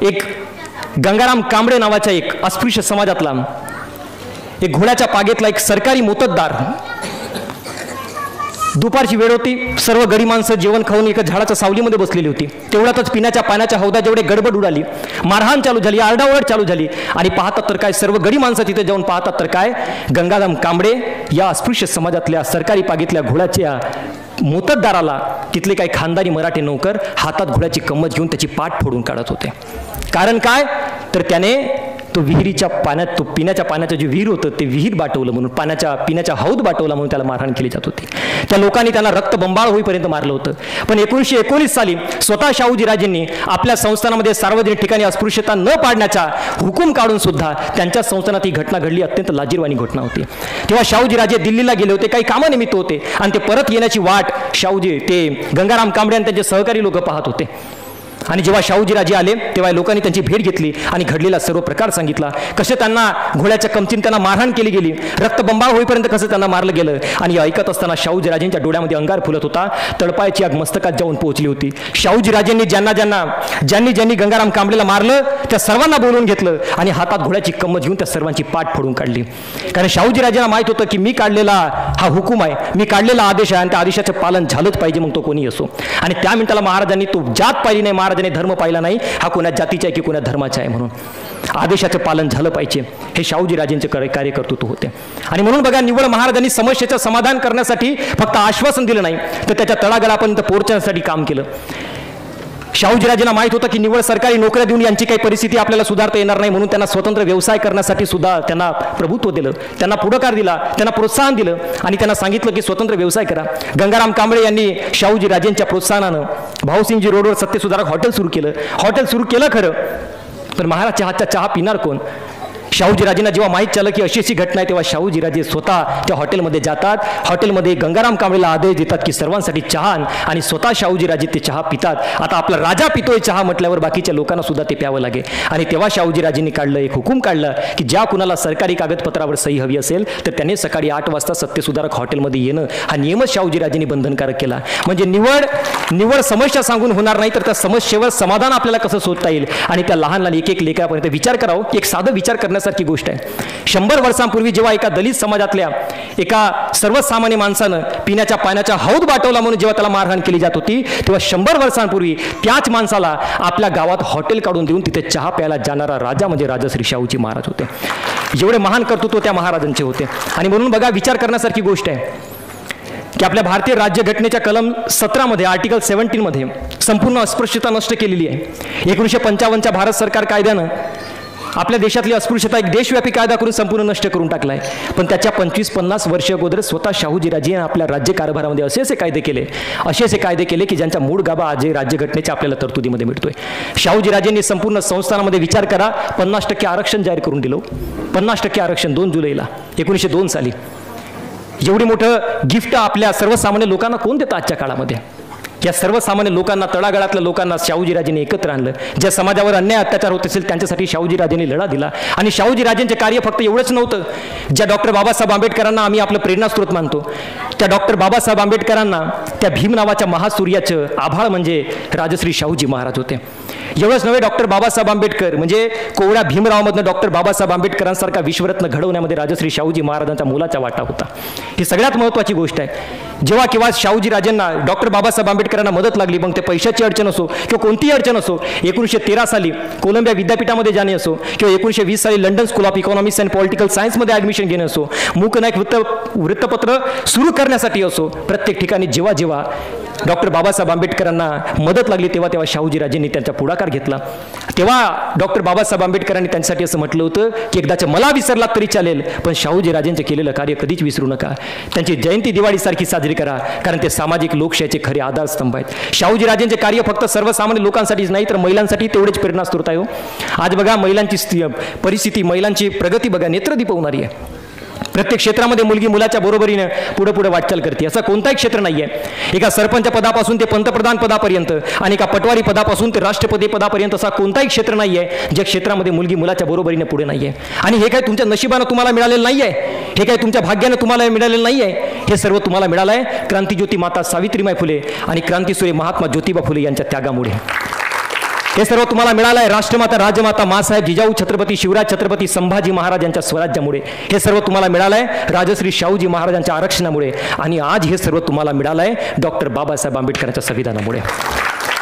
एक गंगाराम कांबळे नावाचा एक अस्पृश्य समाजातला एक घोड्याच्या पागेतला एक सरकारी मोत्तद्दार, दुपारची वेळ होती, सर्व गडी माणसं जेवण खाऊन एका झाडाच्या सावलीमध्ये बसलेली होती. तेवढ्यातच पिण्याच्या पाण्याच्या हौदा जेवढे गडबड उडाली, मारहाण चालू झाली, आरडाओरड चालू झाली. आणि पाहतात तर काय, सर्व गडी माणसं तिथे जाऊन पाहतात तर काय, गंगाराम कांबळे या अस्पृश्य समाजातल्या सरकारी पागेतल्या घोड्याच्या मोत्तद्दाराला तिथले काही खानदानी मराठी नौकर हातात घोड्याची कम्मत घेऊन त्याची पाठ फोडून काढत होते. कारण काय, तर त्याने तो विहिरीच्या पाण्यात, तो पिण्याच्या पाण्याचं जे विहीर होतं ते विहीर बाटवलं म्हणून, पिण्याच्या हौद बाटवला म्हणून त्याला मारहाण केली जात होती. त्या लोकांनी त्यांना रक्तबंबाळ होईपर्यंत मारलं होतं. पण 1919 साली स्वतः शाहूजी राजेंनी आपल्या संस्थानामध्ये सार्वजनिक ठिकाणी अस्पृश्यता न पाडण्याचा हुकूम काढून सुद्धा त्यांच्या संस्थानात ही घटना घडली. अत्यंत लाजिरवाणी घटना होती. तेव्हा शाहूजी राजे दिल्लीला गेले होते, काही कामानिमित्त होते आणि ते परत येण्याची वाट शाहूजी, ते गंगाराम कांबळे आणि त्यांचे सहकारी लोक पाहत होते. आणि जेव्हा शाहूजी राजे आले तेव्हा लोकांनी त्यांची भेट घेतली आणि घडलेला सर्व प्रकार सांगितला. कसे त्यांना घोड्याच्या कमतीने त्यांना मारहाण केली गेली, रक्तबंबाळ होईपर्यंत कसं त्यांना मारलं गेलं. आणि ऐकत असताना शाहूजी राजेंच्या डोळ्यामध्ये अंगार फुलत होता. तळपायाची आग मस्तकात जाऊन पोहोचली होती. शाहूजी राजेंनी ज्यांनी गंगाराम कांबळेला मारलं त्या सर्वांना बोलवून घेतलं आणि हातात घोड्याची कम्मत घेऊन त्या सर्वांची पाठ फोडून काढली. कारण शाहूजी राजेंना माहित होतं की मी काढलेला हा हुकूम आहे, मी काढलेला आदेश आहे आणि त्या आदेशाचं पालन झालंच पाहिजे, मग तो कोणी असो. आणि त्या मिनिटाला महाराजांनी तो जात पाहिली नाही, महाराजांनी धर्म पाहिला नाही, हा कोणा जातीचा आहे की कोणा धर्माचा आहे, म्हणून आदेशाचं पालन झालं पाहिजे. हे शाहूजी राजेंचे कार्यकर्तृत्व होते. आणि म्हणून बघा, निव्वळ महाराजांनी समस्येचं समाधान करण्यासाठी फक्त आश्वासन दिलं नाही तर त्याच्या तळागाळापर्यंत पोहोचण्यासाठी काम केलं. शाहूजी राजेंना माहित होतं की निव्वळ सरकारी नोकऱ्या देऊन यांची काही परिस्थिती आपल्याला सुधारता येणार नाही, म्हणून त्यांना स्वतंत्र व्यवसाय करण्यासाठी सुद्धा त्यांना प्रभुत्व दिलं, त्यांना पुढाकार दिला, त्यांना प्रोत्साहन दिलं आणि त्यांना सांगितलं की स्वतंत्र व्यवसाय करा. गंगाराम कांबळे यांनी शाहूजी राजेंच्या प्रोत्साहनानं भाऊसिंगजी रोडवर सत्यसुधारक हॉटेल सुरू केलं. हॉटेल सुरू केलं खरं, पण महाराजच्या हातचा चहा पिणार कोण? शाहूजी राजेंना जेव्हा माहीत झालं की अशी अशी घटना आहे तेव्हा शाहूजी राजे स्वतः त्या हॉटेलमध्ये जातात. हॉटेलमध्ये गंगाराम कांबळेला आदेश देतात की सर्वांसाठी चहा आण आणि स्वतः शाहूजी राजे ते चहा पितात. आता आपला राजा पितोय चहा म्हटल्यावर बाकीच्या लोकांना सुद्धा ते प्यावं लागेल. आणि तेव्हा शाहूजी राजेंनी काढलं एक हुकूम काढला की ज्या कुणाला सरकारी कागदपत्रावर सही हवी असेल तर त्यांनी सकाळी 8 वाजता सत्यसुधारक हॉटेलमध्ये येणं हा नियमच शाहूजी राजेंनी बंधनकारक केला. म्हणजे निवड समस्या सांगून होणार नाही, तर त्या समस्येवर समाधान आपल्याला कसं शोधता येईल. आणि त्या लहान लहान एक लेकरापर्यंत विचार करावं. एक साधं विचार करण्यासारखी गोष्ट आहे. 100 वर्षांपूर्वी जेव्हा एका दलित समाजातल्या एका सर्वसामान्य माणसानं पिण्याच्या पाण्याचा हौद बाटवला म्हणून जेव्हा त्याला मारहाण केली जात होती, तेव्हा 100 वर्षांपूर्वी त्याच माणसाला आपल्या गावात हॉटेल काढून देऊन तिथे चहा प्यायला जाणारा राजा म्हणजे राजश्री शाहूजी महाराज होते. जेवढे महान कर्तृत्व त्या महाराजांचे होते. आणि म्हणून बघा, विचार करण्यासारखी गोष्ट आहे की आपल्या भारतीय राज्यघटनेच्या कलम 17 मध्ये आर्टिकल 17 मध्ये संपूर्ण अस्पृश्यता नष्ट केलेली आहे. 1955च्या भारत सरकार कायद्यानं आपल्या देशातली अस्पृश्यता एक देशव्यापी कायदा करून संपूर्ण नष्ट करून टाकलाय. पण त्याच्या 25-50 वर्ष अगोदर स्वतः शाहूजीराजे आपल्या राज्यकारभारामध्ये असे कायदे केले की ज्यांचा मूळ गाभा आज राज्यघटनेच्या आपल्याला तरतुदीमध्ये मिळतोय. शाहूजीराजेंनी संपूर्ण संस्थानामध्ये विचार करा 50% आरक्षण जाहीर करून दिलं. 50% आरक्षण 2 जुलैला 1902 साली. एवढी मोठं गिफ्ट आपल्या सर्वसामान्य लोकांना कोण देतं आजच्या काळामध्ये? या सर्वसामान्य लोकांना, तळागाळातल्या लोकांना शाहूजीराजेंनी एकत्र आणलं. ज्या समाजावर अन्याय अत्याचार होत असेल त्यांच्यासाठी शाहूजीराजेंनी लढा दिला. आणि शाहूजीराजेंचे कार्य फक्त एवढंच नव्हतं. ज्या डॉक्टर बाबासाहेब आंबेडकरांना आम्ही आपलं प्रेरणास्रोत मानतो, त्या डॉक्टर बाबासाहेब आंबेडकरांना त्या भीम नावाच्या महासूर्याचं आभाळ म्हणजे राजश्री शाहूजी महाराज होते. एवढंच नव्हे, डॉक्टर बाबासाहेब आंबेडकर म्हणजे कोवळ्या भीमरावमधनं डॉक्टर बाबासाहेब आंबेडकरांसारखा विश्वरत्न घडवण्यामध्ये राजश्री शाहूजी महाराजांचा मोलाचा वाटा होता. ही सगळ्यात महत्त्वाची गोष्ट आहे. जेव्हा केव्हा शाहूजीराजेंना डॉक्टर बाबासाहेब आंबेडकरांना मदत लागली, मग ते पैशाची अडचण असो किंवा कोणतीही अडचण असो, 1913 साली कोलंबिया विद्यापीठामध्ये जाणे असो किंवा 1920 साली London school of economics and political सायन्समध्ये ॲडमिशन घेणे असो, मूकनायक वृत्तपत्र सुरू करण्यासाठी असो, प्रत्येक ठिकाणी जेव्हा जेव्हा डॉक्टर बाबासाहेब आंबेडकरांना मदत लागली तेव्हा शाहूजीराजेंनी त्यांचा पुढाकार घेतला. तेव्हा डॉक्टर बाबासाहेब आंबेडकरांनी त्यांच्यासाठी असं म्हटलं होतं की एकदाचं मला विसरलात तरी चालेल, पण शाहूजीराजेंचं केलेलं कार्य कधीच विसरू नका. त्यांची जयंती दिवाळीसारखी साजरी करा, कारण ते सामाजिक लोकशाहीचे खरे आधारस्तंभ आहेत. शाहूजीराजेंचे कार्य फक्त सर्वसामान्य लोकांसाठीच नाही तर महिलांसाठी तेवढेच प्रेरणास्रोत आहे. आज बघा महिलांची परिस्थिती, महिलांची प्रगती बघा, नेत्र दिपवणारी आहे. प्रत्येक क्षेत्रामध्ये मुलगी मुलाच्या बरोबरीने पुढे वाटचाल करते. असं कोणताही क्षेत्र नाही आहे. एका सरपंच पदापासून ते पंतप्रधान पदापर्यंत आणि एका पटवारी पदापासून ते राष्ट्रपती पदापर्यंत असा कोणताही क्षेत्र नाही आहे ज्या क्षेत्रामध्ये मुलगी मुलाच्या बरोबरीने पुढे नाही आहे. आणि हे काय तुमच्या नशिबानं तुम्हाला मिळालेलं नाही आहे, हे काय तुमच्या भाग्यानं तुम्हाला मिळालेलं नाही आहे. हे सर्व तुम्हाला मिळालं आहे क्रांतिज्योती माता सावित्रीबाई फुले आणि क्रांतिसूर्य महात्मा ज्योतिबा फुले यांच्या त्यागामुळे. हे सर्व तुम्हाला मिळालं आहे राष्ट्रमाता राजमाता मासाहेब जिजाऊ छत्रपती शिवराज छत्रपती संभाजी महाराज यांच्या स्वराज्यामुळे. हे सर्व तुम्हाला मिळालं आहे राजश्री शाहूजी महाराजांच्या आरक्षणामुळे. आणि आज हे सर्व तुम्हाला मिळालं आहे डॉक्टर बाबासाहेब आंबेडकरांच्या संविधानामुळे.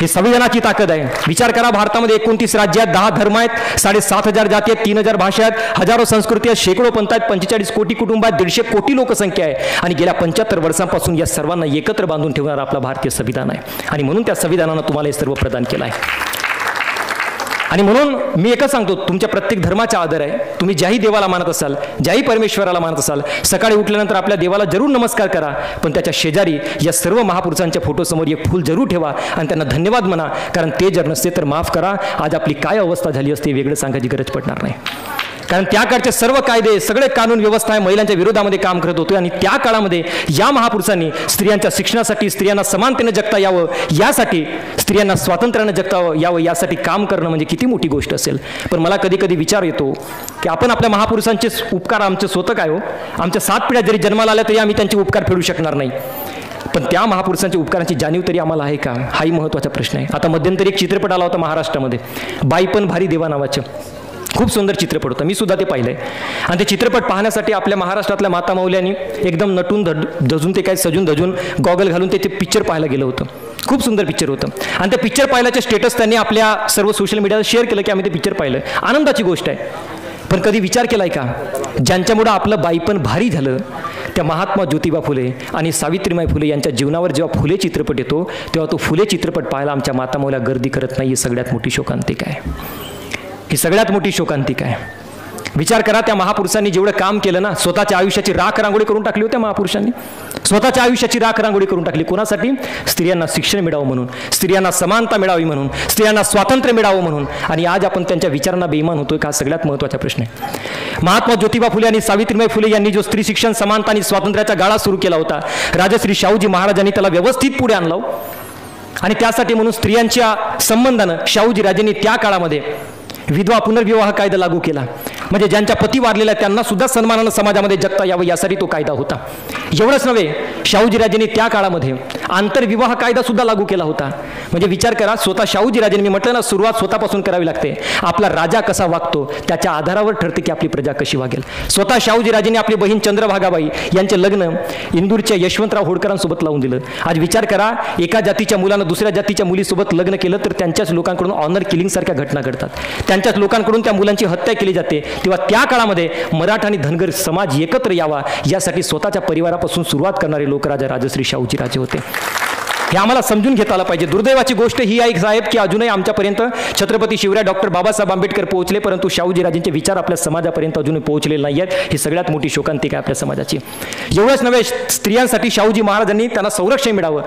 ही संविधानाची ताकद आहे. विचार करा, भारतामध्ये 29 राज्य आहेत, 10 धर्म आहेत, 7,500 जाती आहेत, 3,000 भाषा आहेत, हजारो संस्कृती आहेत, शेकडो पंथ आहेत, 45 कोटी कुटुंब आहेत, 150 कोटी लोकसंख्या आहे. आणि गेल्या 75 वर्षांपासून या सर्वांना एकत्र बांधून ठेवणारा आपला भारतीय संविधान आहे. आणि म्हणून त्या संविधानानं तुम्हाला हे सर्व प्रदान केलं आहे. आणि म्हणून मी एकच सांगतो, तुमच्या प्रत्येक धर्माचा आदर आहे. तुम्ही ज्याही देवाला मानत असाल, ज्याही परमेश्वराला मानत असाल, सकाळी उठल्यानंतर आपल्या देवाला जरूर नमस्कार करा, पण त्याच्या शेजारी या सर्व महापुरुषांच्या फोटोसमोर एक फूल जरूर ठेवा आणि त्यांना धन्यवाद म्हणा. कारण ते जर नसते तर माफ करा, आज आपली काय अवस्था झाली असते वेगळं सांगायची गरज पडणार नाही. कारण त्या काळचे सर्व कायदे, सगळे कानून व्यवस्था आहे महिलांच्या विरोधामध्ये काम करत होते. आणि त्या काळामध्ये या महापुरुषांनी स्त्रियांच्या शिक्षणासाठी, स्त्रियांना समानतेने जगता यावं यासाठी, स्त्रियांना स्वातंत्र्याने जगता यावं यासाठी काम करणं म्हणजे किती मोठी गोष्ट असेल. पण मला कधी कधी विचार येतो की आपण आपल्या महापुरुषांचे उपकार आमचे स्वतः काय हो, आमच्या 7 पिढ्या जरी जन्माला आल्या तरी आम्ही त्यांचे उपकार फेडू शकणार नाही. पण त्या महापुरुषांच्या उपकारांची जाणीव तरी आम्हाला आहे का, हाही महत्त्वाचा प्रश्न आहे. आता मध्यंतरी एक चित्रपट आला होता महाराष्ट्रामध्ये, बाई पण भारी देवा नावाचं. खूप सुंदर चित्रपट होता, मी सुद्धा ते पाहिलंय. आणि ते चित्रपट पाहण्यासाठी आपल्या महाराष्ट्रातल्या माता मौल्यांनी एकदम नटून धजून ते काय सजून धजून गॉगल घालून ते पिक्चर पाहायला गेलं होतं. खूप सुंदर पिक्चर होतं. आणि ते पिक्चर पाहिल्याचे स्टेटस त्यांनी आपल्या सर्व सोशल मीडियावर शेअर केलं की आम्ही ते पिक्चर पाहिलं. आनंदाची गोष्ट आहे. पण कधी विचार केलाय का, ज्यांच्यामुळं आपलं बाईपण भारी झालं त्या महात्मा ज्योतिबा फुले आणि सावित्रीबाई फुले यांच्या जीवनावर जेव्हा फुले चित्रपट येतो तेव्हा तो फुले चित्रपट पाहायला आमच्या माता मौल्या गर्दी करत नाही. ही सगळ्यात मोठी शोकांतिका आहे. ही सगळ्यात मोठी शोकांतिका आहे. विचार करा, त्या महापुरुषांनी जेवढं काम केलं ना, स्वतःच्या आयुष्याची राख रांगोळी करून टाकली होत्या महापुरुषांनी. स्वतःच्या आयुष्याची राख रांगोळी करून टाकली. कोणासाठी? स्त्रियांना शिक्षण मिळावं म्हणून, स्त्रियांना समानता मिळावी म्हणून, स्त्रियांना स्वातंत्र्य मिळावं म्हणून. आणि आज आपण त्यांच्या विचारांना बेईमान होतोय का, सगळ्यात महत्त्वाचा प्रश्न आहे. महात्मा ज्योतिबा फुले आणि सावित्रीबाई फुले यांनी जो स्त्री शिक्षण, समानता आणि स्वातंत्र्याचा गाळा सुरू केला होता, राजश्री शाहूजी महाराजांनी त्याला व्यवस्थित पुढे आणलं. आणि त्यासाठी म्हणून स्त्रियांच्या संबंधानं शाहूजी राजेंनी त्या काळामध्ये विधवा पुनर्विवाह कायदा लागू केला. म्हणजे ज्यांच्या पती वारलेल्या त्यांना सुद्धा सन्मानानं समाजामध्ये जगता यावं यासाठी तो कायदा होता. एवढंच नव्हे, शाहूजीराजेंनी त्या काळामध्ये आंतरविवाह कायदा सुद्धा लागू केला होता. म्हणजे विचार करा, स्वतः शाहूजीराजेंनी, मी म्हटलं ना, सुरुवात स्वतःपासून करावी लागते. आपला राजा कसा वागतो त्याच्या आधारावर ठरते की आपली प्रजा कशी वागेल. स्वतः शाहूजीराजेंनी आपली बहीण चंद्रभागाबाई यांचे लग्न इंदूरच्या यशवंतराव होळकरांसोबत लावून दिलं. आज विचार करा, एका जातीच्या मुलानं दुसऱ्या जातीच्या मुलीसोबत लग्न केलं तर त्यांच्याच लोकांकडून ऑनर किलिंग सारख्या घटना घडतात. त्यांच्याच लोकांकडून त्या मुलांची हत्या केली जाते. तेव्हा त्या काळामध्ये मराठा आणि धनगर समाज एकत्र यावा यासाठी स्वतःच्या परिवारापासून सुरुवात करणारे लोक राजा राजश्री शाहूजी राजे होते. हे आम्हाला समजून घेता आलं पाहिजे. दुर्दैवाची गोष्ट ही आहे साहेब की अजूनही आमच्यापर्यंत छत्रपती शिवराय डॉक्टर बाबासाहेब आंबेडकर पोहोचले, परंतु शाहूजीराजेंचे विचार आपल्या समाजापर्यंत अजूनही पोहोचलेले नाही आहेत. ही सगळ्यात मोठी शोकांतिका आहे आपल्या समाजाची. एवढंच नव्हे, स्त्रियांसाठी शाहूजी महाराजांनी त्यांना संरक्षण मिळावं.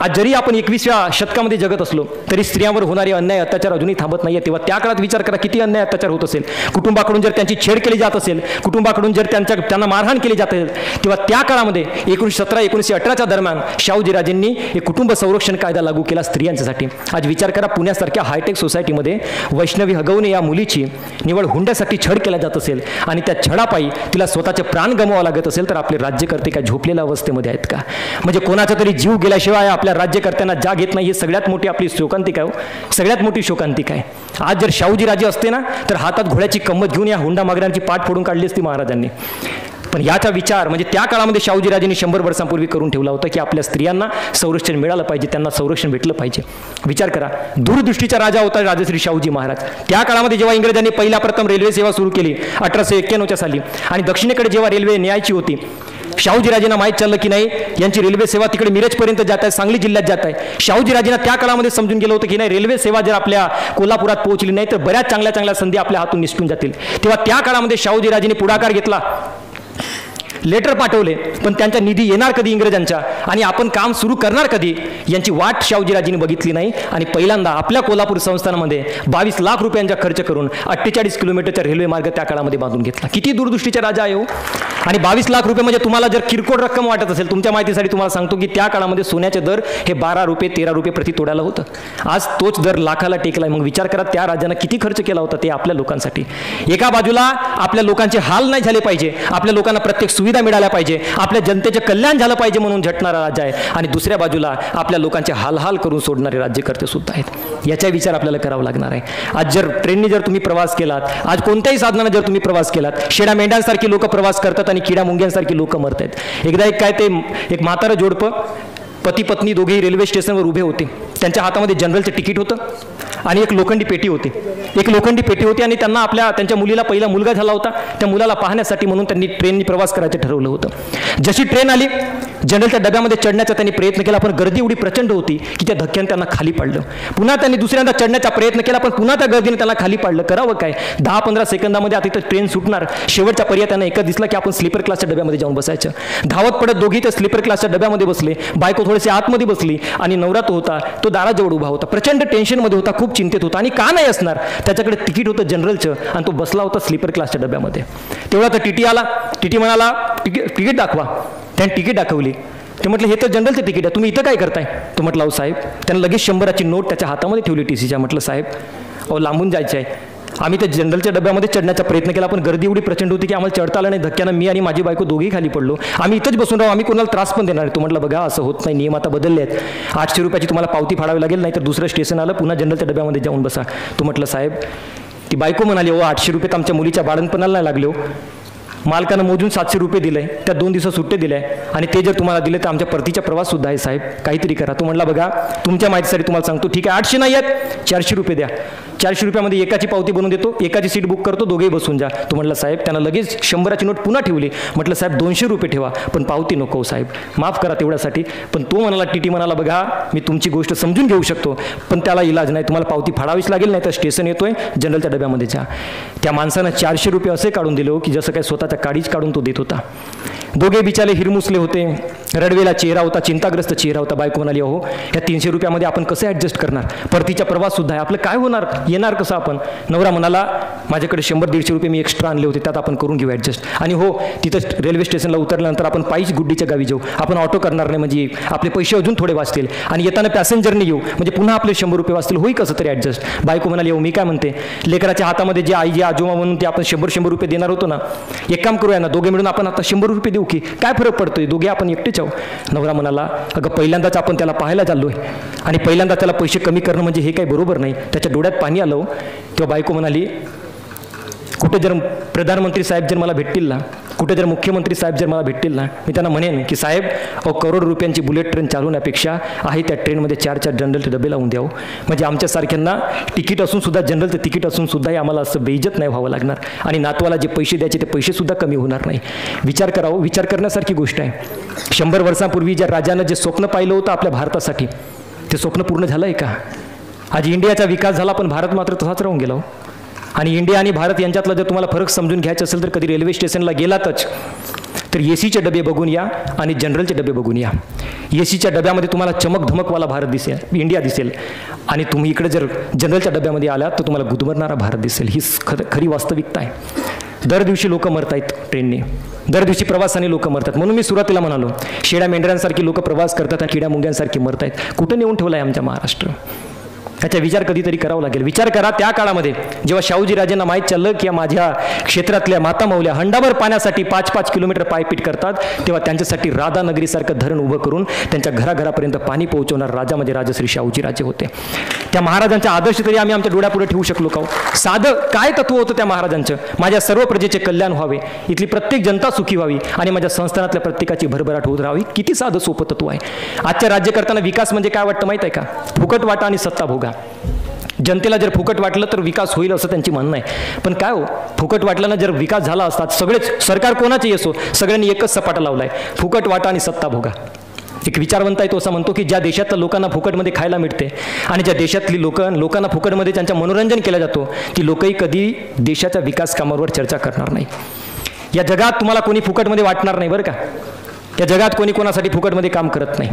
आज जरी आपण 21व्या शतकामध्ये जगत असलो तरी स्त्रियांवर होणारे अन्याय अत्याचार अजूनही थांबत नाही. तेव्हा त्या काळात विचार करा किती अन्याय अत्याचार होत असेल. कुटुंबाकडून जर त्यांची छेड केली जात असेल, कुटुंबाकडून जर त्यांना मारहाण केली जात असेल, तेव्हा त्या काळामध्ये 1917-1918च्या दरम्यान शाहूजीराजेंनी एक कुटुंब संरक्षण कायदा लागू केला स्त्रियांसाठी. आज विचार करा, पुण्यासारख्या हायटेक सोसायटीमध्ये वैष्णवी हगवणे या मुलीची निवड हुंड्यासाठी छळ केला जात असेल आणि त्या छळापायी तिला स्वतःचे प्राण गमवावं लागत असेल, तर आपले राज्यकर्ते काय झोपलेल्या अवस्थेमध्ये आहेत का? म्हणजे कोणाचा तरी जीव गेल्याशिवाय आपल्या राज्यकर्त्यांना जाग येत नाही. ही सगळ्यात मोठी आपली शोकांतिका आहे, सगळ्यात मोठी शोकांतिका आहे. आज जर शाहूजीराजे असते ना, तर हातात घोड्याची कंमत घेऊन या हुंडा मागण्यांची पाठ फोडून काढली असती महाराजांनी. पण याचा विचार म्हणजे त्या काळामध्ये शाहूजीराजेंनी 100 वर्षांपूर्वी करून ठेवला होता की आपल्या स्त्रियांना संरक्षण मिळालं पाहिजे, त्यांना संरक्षण भेटलं पाहिजे. विचार करा, दूरदृष्टीचा राजा होता राजश्री शाहूजी महाराज. त्या काळामध्ये जेव्हा इंग्रजांनी पहिला प्रथम रेल्वे सेवा सुरू केली 1891च्या साली, आणि दक्षिणेकडे जेव्हा रेल्वे न्यायची होती, शाहूजीराजेंना माहीत चाललं की नाही यांची रेल्वे सेवा तिकडे मिरजपर्यंत जात आहे, सांगली जिल्ह्यात जात आहे. शाहूजीराजेंना त्या काळामध्ये समजून गेलं होतं की नाही, रेल्वे सेवा जर आपल्या कोल्हापुरात पोहोचली नाही तर बऱ्याच चांगल्या चांगल्या संधी आपल्या हातून निसटून जातील. तेव्हा त्या काळामध्ये शाहूजीराजेंनी पुढाकार घेतला, लेटर पाठवले, पण त्यांचा निधी येणार कधी इंग्रजांच्या आणि आपण काम सुरू करणार कधी यांची वाट शाहूजीराजेंनी बघितली नाही. आणि पहिल्यांदा आपल्या कोल्हापूर संस्थानामध्ये 22 लाख रुपयांचा खर्च करून 48 किलोमीटरचा रेल्वे मार्ग त्या काळामध्ये बांधून घेतला. किती दूरदृष्टीचा राजा आहे हो. आणि 22 लाख रुपये म्हणजे तुम्हाला जर किरकोळ रक्कम वाटत असेल, तुमच्या माहितीसाठी तुम्हाला सांगतो की त्या काळामध्ये सोन्याचे दर हे 12 रुपये 13 रुपये प्रति तोड्याला होतं. आज तोच दर लाखाला टेकलाय. मग विचार करा त्या राजानं किती खर्च केला होता ते आपल्या लोकांसाठी. एका बाजूला आपल्या लोकांचे हाल नाही झाले पाहिजे, आपल्या लोकांना प्रत्येक सुविधा मिळाल्या पाहिजे, आपल्या जनतेचे कल्याण झालं पाहिजे म्हणून झटणारा राजा आहे, आणि दुसऱ्या बाजूला आपल्या लोकांचे हाल करून सोडणारे राज्यकर्ते सुद्धा आहेत. याचा विचार आपल्याला करावा लागणार आहे. आज जर ट्रेनने जर तुम्ही प्रवास केलात, आज कोणत्याही साधनाने जर तुम्ही प्रवास केलात, शेडा मेंढ्यांसारखी लोक प्रवास करतात आणि किडा मुंग्यांसारखी लोक मरत आहेत. एकदा एक म्हातारं जोडपं पती पत्नी दोघेही रेल्वे स्टेशनवर उभे होते. त्यांच्या हातामध्ये जनरलचं तिकीट होतं आणि एक लोखंडी पेटी होती. आणि त्यांना त्यांच्या मुलीला पहिला मुलगा झाला होता. त्या मुलाला पाहण्यासाठी म्हणून त्यांनी ट्रेननी प्रवास करायचं ठरवलं होतं. जशी ट्रेन आली, जनरलच्या डब्यामध्ये चढण्याचा त्यांनी प्रयत्न केला, पण गर्दी एवढी प्रचंड होती की त्या धक्क्याने त्यांना खाली पाडलं. पुन्हा त्यांनी दुसऱ्यांदा चढण्याचा प्रयत्न केला, पण पुन्हा त्या गर्दीने त्यांना खाली पाडलं. करावं काय? 10-15 सेकंदामध्ये आता इथं ट्रेन सुटणार. शेवटच्या पर्याय त्यांना एकच दिसला की आपण स्लीपर क्लासच्या डब्यामध्ये जाऊन बसायचं. धावत पडत दोघी त्या स्लीपर क्लासच्या डब्यामध्ये बसले. बायको थोडेसे आतमध्ये बसली आणि नवरा तो होता, तो दाराजवळ उभा होता. प्रचंड टेन्शनमध्ये होता, खूप चिंतेत होता. आणि का नाही असणार, त्याच्याकडे तिकीट होतं जनरलचं आणि तो बसला होता स्लीपर क्लासच्या डब्यामध्ये. तेवढा तर टीटी आला. टीटी म्हणाला तिकीट दाखवा. त्याने तिकीट दाखवली. ते म्हटलं हे तर जनरलचं तिकीट आहे, तुम्ही इथं काय करताय? तो म्हटलं अहो साहेब, त्यानं लगेच 100ची नोट त्याच्या हातामध्ये ठेवली टीसीच्या. म्हटलं साहेब अहो लांबून जायचं आहे, आम्ही त्या जनरलच्या डब्यामध्ये चढण्याचा प्रयत्न केला, पण गर्दी एवढी प्रचंड होती की आम्हाला चढता आलं नाही. धक्क्यानं मी आणि माझी बायको दोघेही खाली पडलो. आम्ही इथंच बसून राहू, आम्ही कोणाला त्रास पण देणार नाही. तो म्हटलं बघा असं होत नाही, नियम आता बदलले आहेत. 800 रुपयाची तुम्हाला पावती फाडावी लागेल, नाही तर दुसरं स्टेशन आलं पुन्हा जनरलच्या डब्यामध्ये जाऊन बसा. तो म्हटलं साहेब, ती बायको म्हणाली हो 800 रुपये तर आमच्या मुलीच्या बाळणपणाला नाही लागले हो. मालकानं मोजून 700 रुपये दिले, त्या 2 दिवस सुट्टे दिले आणि ते जर तुम्हाला दिले तर आमच्या परतीचा प्रवास सुद्धा आहे साहेब, काहीतरी करा. तो म्हणला बघा तुमच्या माहितीसाठी तुम्हाला सांगतो, ठीक आहे 800 नाही आहेत, 400 रुपये द्या. 400 रुपयामध्ये एकाची पावती बनवून देतो, एकाची सीट बुक करतो, दोघेही बसून जा. तो म्हटलं साहेब, त्यांना लगेच 100ची नोट पुन्हा ठेवली. म्हटलं साहेब 200 रुपये ठेवा, पण पावती नको साहेब, माफ करा तेवढ्यासाठी. पण तो म्हणाला, टीटी म्हणाला बघा मी तुमची गोष्ट समजून घेऊ शकतो, पण त्याला इलाज नाही, तुम्हाला पावती फाडावीच लागेल, नाही तर स्टेशन येतोय जनरलच्या डब्यामध्ये जा. त्या माणसानं 400 रुपये असे काढून दिले हो की जसं काय स्वतःच्या काडीच काढून तो देत होता. दोघे बिचारे हिरमुसले होते, रडवेला चेहरा होता, चिंताग्रस्त चेहरा होता. बायको म्हणाली अहो या 300 रुपयामध्ये आपण कसं ॲडजस्ट करणार, परतीचा प्रवास सुद्धा आहे, आपलं काय होणार, येणार कसं आपण. नवरा म्हणाला माझ्याकडे 100-150 रुपये मी एक्स्ट्रा आणले होते, त्यात आपण करून घेऊ ॲडजस्ट. आणि हो तिथं रेल्वे स्टेशनला उतरल्यानंतर आपण पायीच गुड्डीच्या गावी जाऊ, आपण ऑटो करणार नाही, म्हणजे आपले पैसे अजून थोडे वाचतील आणि येताना पॅसेंजरने येऊ, म्हणजे पुन्हा आपले 100 रुपये वाचतील, होई कसं तरी ॲडजस्ट. बायको म्हणाली हो मी काय म्हणते, लेकराच्या हातामध्ये जे आई जे आजोबा म्हणून ते आपण 100 रुपये देणार होतो ना, एक काम करूया ना, दोघे मिळून आपण आता 100 रुपये देऊ की, काय फरक पडतोय, दोघे आपण एकटेच आहो. नवरा म्हणाला अगं पहिल्यांदाच आपण त्याला पाहायला चाललोय आणि पहिल्यांदा त्याला पैसे कमी करणं म्हणजे हे काही बरोबर नाही. त्याच्या डोळ्यात पाणी आलं. तेव्हा बायको म्हणाली कुठे जर प्रधानमंत्री साहेब जर मला भेटतील ना, कुठे जर मुख्यमंत्री साहेब जर मला भेटतील ना, मी त्यांना म्हणेन की साहेब करोड रुपयांची बुलेट ट्रेन चालवण्यापेक्षा आहे त्या ट्रेनमध्ये 4 जनरलचे डबे लावून द्यावं, म्हणजे आमच्यासारख्यांना तिकीट असून सुद्धा, जनरलचं तिकीट असून सुद्धाही आम्हाला असं बेइज्जत नाही व्हावं लागणार आणि नातवाला जे पैसे द्यायचे ते पैसेसुद्धा कमी होणार नाही. विचार करावं, विचार करण्यासारखी गोष्ट आहे. 100 वर्षांपूर्वी ज्या राजानं जे स्वप्न पाहिलं होतं आपल्या भारतासाठी, ते स्वप्न पूर्ण झालं आहे का? आज इंडियाचा विकास झाला पण भारत मात्र तसाच राहून गेला. आणि इंडिया आणि भारत यांच्यातला जर तुम्हाला फरक समजून घ्यायचा असेल तर कधी रेल्वे स्टेशनला गेलातच तर एसीचे डबे बघून या आणि जनरलचे डबे बघून या. एसीच्या डब्यामध्ये तुम्हाला चमकधमकवाला भारत दिसेल, इंडिया दिसेल, आणि तुम्ही इकडे जर जनरलच्या डब्यामध्ये आलात तर तुम्हाला गुदमरणारा भारत दिसेल. ही खरी वास्तविकता आहे. दर दिवशी लोक मरत आहेत ट्रेनने, दर दिवशी प्रवासाने लोक मरतात. म्हणून मी सुरुवातीला म्हणालो शेळ्या मेंढऱ्यांसारखी लोक प्रवास करतात आणि किड्या मुंग्यांसारखी मरत आहेत. कुठं नेऊन ठेवलं आहे आमच्या महाराष्ट्र? त्याचा विचार कधीतरी करावा लागेल. विचार करा त्या काळामध्ये जेव्हा शाहूजी राजेंना माहीत चाललं की माझ्या क्षेत्रातल्या माता माऊल्या हंडाभर पाण्यासाठी 5-5 किलोमीटर पायपीट करतात, तेव्हा त्यांच्यासाठी राधानगरीसारखं धरण उभं करून त्यांच्या घराघरापर्यंत पाणी पोहोचवणार राजा म्हणजे राजश्री शाहूजी राजे होते. त्या महाराजांचा आदर्श तरी आम्ही आमच्या डोळ्यापुढे ठेवू शकलो का? साधं काय तत्व होतं त्या महाराजांचं? माझ्या सर्व प्रजेचे कल्याण व्हावे, इथली प्रत्येक जनता सुखी व्हावी आणि माझ्या संस्थानातल्या प्रत्येकाची भरभराट होत राहावी. किती साधं सोपं तत्व आहे. आजच्या राज्य करताना विकास म्हणजे काय वाटतं माहीत आहे का? फुकट वाटा आणि सत्ता भोगा. जनतेला जर फुकट वाटलं तर विकास होईल असं त्यांची म्हणणं आहे. पण काय हो, फुकट वाटलं ना, जर विकास झाला असता सगळेच सरकार कोणाचे असो सगळ्यांनी एकच सपाटा लावलाय, फुकट वाटा आणि सत्ता भोगा. एक विचारवंत आहे तो असं म्हणतो की ज्या देशातल्या लोकांना फुकटमध्ये खायला मिळते आणि ज्या देशातली लोकांना फुकटमध्ये त्यांचं मनोरंजन केलं जातो ती लोकही कधी देशाच्या विकास कामावर चर्चा करणार नाही. या जगात तुम्हाला कोणी फुकटमध्ये वाटणार नाही बरं का. या जगात कोणी कोणासाठी फुकटमध्ये काम करत नाही.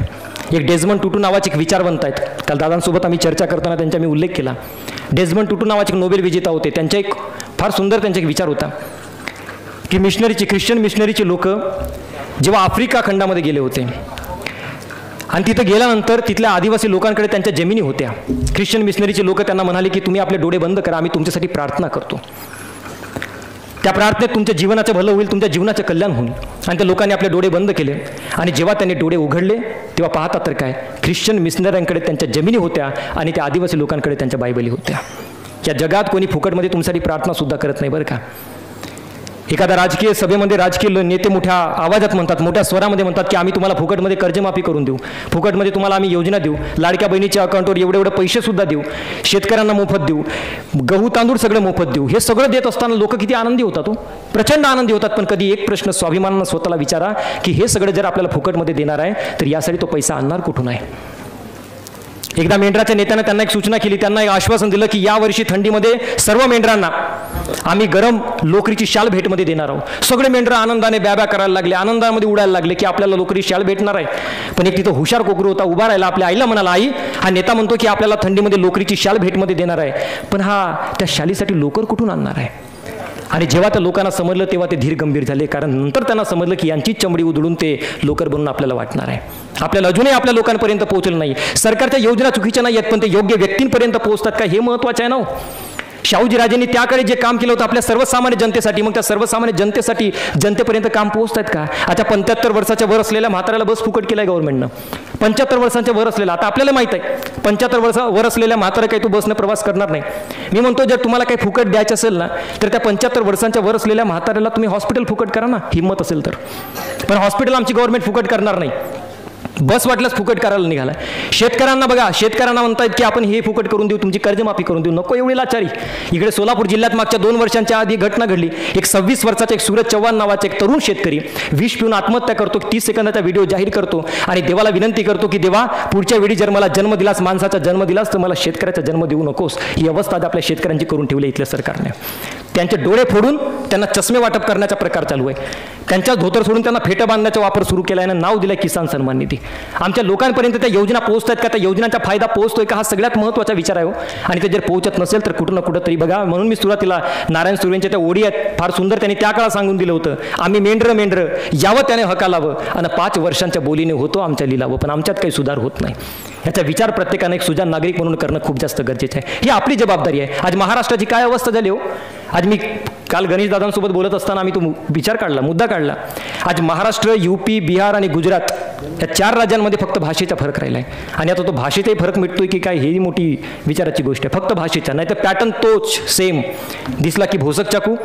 एक डेझमंड टुटू नावाचे एक विचारवंत आहेत, काल दादांसोबत आम्ही चर्चा करताना त्यांचा मी उल्लेख केला. डेझमंड टुटू नावाचे एक नोबेल विजेता होते. त्यांचा एक फार सुंदर त्यांचा एक विचार होता की ख्रिश्चन मिशनरीचे लोक जेव्हा आफ्रिका खंडामध्ये गेले होते आणि तिथं गेल्यानंतर तिथल्या आदिवासी लोकांकडे त्यांच्या जमिनी होत्या. ख्रिश्चन मिशनरीचे लोक त्यांना म्हणाले की तुम्ही आपले डोळे बंद करा, आम्ही तुमच्यासाठी प्रार्थना करतो. त्या प्रार्थनेत तुमच्या जीवनाचं भलं होईल, तुमच्या जीवनाचं कल्याण होईल. आणि त्या लोकांनी आपले डोळे बंद केले आणि जेव्हा त्यांनी डोळे उघडले तेव्हा पाहतात तर काय, ख्रिश्चन मिशनऱ्यांकडे त्यांच्या जमिनी होत्या आणि त्या आदिवासी लोकांकडे त्यांच्या बायबली होत्या. या जगात कोणी फुकटमध्ये तुमच्यासाठी प्रार्थनासुद्धा करत नाही बरं का. एखाद्या राजकीय सभेमध्ये राजकीय नेते मोठ्या आवाजात म्हणतात, मोठ्या स्वरामध्ये म्हणतात की आम्ही तुम्हाला फुकटमध्ये कर्जमाफी करून देऊ, फुकटमध्ये तुम्हाला आम्ही योजना देऊ, लाडक्या बहिणीच्या अकाउंटवर एवढे पैसेसुद्धा देऊ, शेतकऱ्यांना मोफत देऊ, गहू तांदूळ सगळं मोफत देऊ. हे सगळं देत असताना लोक किती आनंदी होतात, प्रचंड आनंदी होतात. पण कधी एक प्रश्न स्वाभिमानानं स्वतःला विचारा की हे सगळं जर आपल्याला फुकटमध्ये देणार आहे तर यासाठी तो पैसा आणणार कुठून आहे? एकदा मेंढराच्या नेत्यानं त्यांना एक सूचना केली, त्यांना एक आश्वासन दिलं की यावर्षी थंडीमध्ये सर्व मेंढरांना आम्ही गरम लोकरीची शाल भेटमध्ये देणार आहोत. सगळे मेंढरं आनंदाने ब्याब्या करायला लागले, आनंदामध्ये उडायला लागले की आपल्याला लोकरी शाल भेटणार आहे. पण एक तिथं हुशार कोकरू होता, उभा राहिला, आपल्या आईला म्हणाला, आई हा नेता म्हणतो की आपल्याला थंडीमध्ये लोकरीची शाल भेटमध्ये देणार आहे, पण हा त्या शालीसाठी लोकर कुठून आणणार आहे? आणि जेव्हा त्या लोकांना समजलं तेव्हा ते धीर गंभीर झाले, कारण नंतर त्यांना समजलं की यांची चमडी उधळून ते लोकर बनून आपल्याला वाटणार आहे. आपल्याला अजूनही आपल्या लोकांपर्यंत पोहोचलं नाही. सरकारच्या योजना चुकीच्या नाही आहेत पण ते योग्य व्यक्तींपर्यंत पोहोचतात का हे महत्त्वाचं आहे ना. शाहूजी राजेंनी त्याकडे जे काम केलं होतं आपल्या सर्वसामान्य जनतेसाठी, मग त्या सर्वसामान्य जनतेसाठी जनतेपर्यंत काम पोहोचतात का? आता 75 वर्षाच्या वर असलेल्या म्हाताऱ्याला बस फुकट केलाय गव्हर्नमेंटनं. 75 वर्षांच्या वर असलेला, आता आपल्याला माहित आहे 75 वर्षा वर असलेल्या म्हाताऱ्या काही तो बसनं प्रवास करणार नाही. मी म्हणतो जर तुम्हाला काही फुकट द्यायचं असेल ना तर त्या 75 वर्षांच्या वर असलेल्या म्हाताऱ्याला तुम्ही हॉस्पिटल फुकट करा ना, हिंमत असेल तर. पण हॉस्पिटल आमची गव्हर्नमेंट फुकट करणार नाही. बस वाटल्यास फुकट करायला निघाला. शेतकऱ्यांना बघा, शेतकऱ्यांना म्हणतायत की आपण हे फुकट करून देऊ, तुमची कर्जमाफी करून देऊ. नको एवढी लाचारी. इकडे सोलापूर जिल्ह्यात मागच्या 2 वर्षांच्या आधी घटना घडली. एक 26 वर्षाचा एक सूरज चव्हाण नावाचा एक तरुण शेतकरी विष पिऊन आत्महत्या करतो. 30 सेकंदाचा व्हिडिओ जाहीर करतो आणि देवाला विनंती करतो की देवा पुढच्या वेळी जर मला जन्म दिलास, माणसाचा जन्म दिलास, तर मला शेतकऱ्याचा जन्म देऊ नकोस. ही अवस्था आपल्या शेतकऱ्यांची करून ठेवली इथल्या सरकारने. त्यांचे डोळे फोडून त्यांना चष्मे वाटप करण्याचा प्रकार चालू आहे. त्यांच्या धोतर सोडून त्यांना फेटं बांधण्याचा वापर सुरू केला आहे. नाव दिलं किसान सन्मान निधी. आमच्या लोकांपर्यंत त्या योजना पोहोचत आहेत का? त्या योजनांचा फायदा पोहोचतोय का? हा सगळ्यात महत्त्वाचा विचार आहे. आणि ते जर पोहोचत नसेल तर कुठं ना कुठं तरी बघा. म्हणून मी सुरुवातीला नारायण सुर्वेंच्या त्या ओढी आहेत फार सुंदर, त्यांनी त्या काळात सांगून दिलं होतं, आम्ही मेंढरं यावं त्याने हकालावं आणि 5 वर्षांच्या बोलीने होतो आमच्या लिलावं. पण आमच्यात काही सुधार होत नाही. याचा विचार प्रत्येकाने एक सुजाण नागरिक म्हणून करणं खूप जास्त गरजेचं आहे. ही आपली जबाबदारी आहे. आज महाराष्ट्राची काय अवस्था झाली हो. आज मी काल गणेश दादांसोबत बोलत असताना आम्ही तो विचार काढला, मुद्दा काढला. आज महाराष्ट्र, यूपी, बिहार आणि गुजरात या 4 राज्यांमध्ये फक्त भाषेचा फरक राहिला आहे. आणि आता तो भाषेचाही फरक मिटतोय की काय ही मोठी विचाराची गोष्ट आहे. फक्त भाषेचा, नाही तर पॅटर्न तोच सेम. दिसला की भोसक चाकू,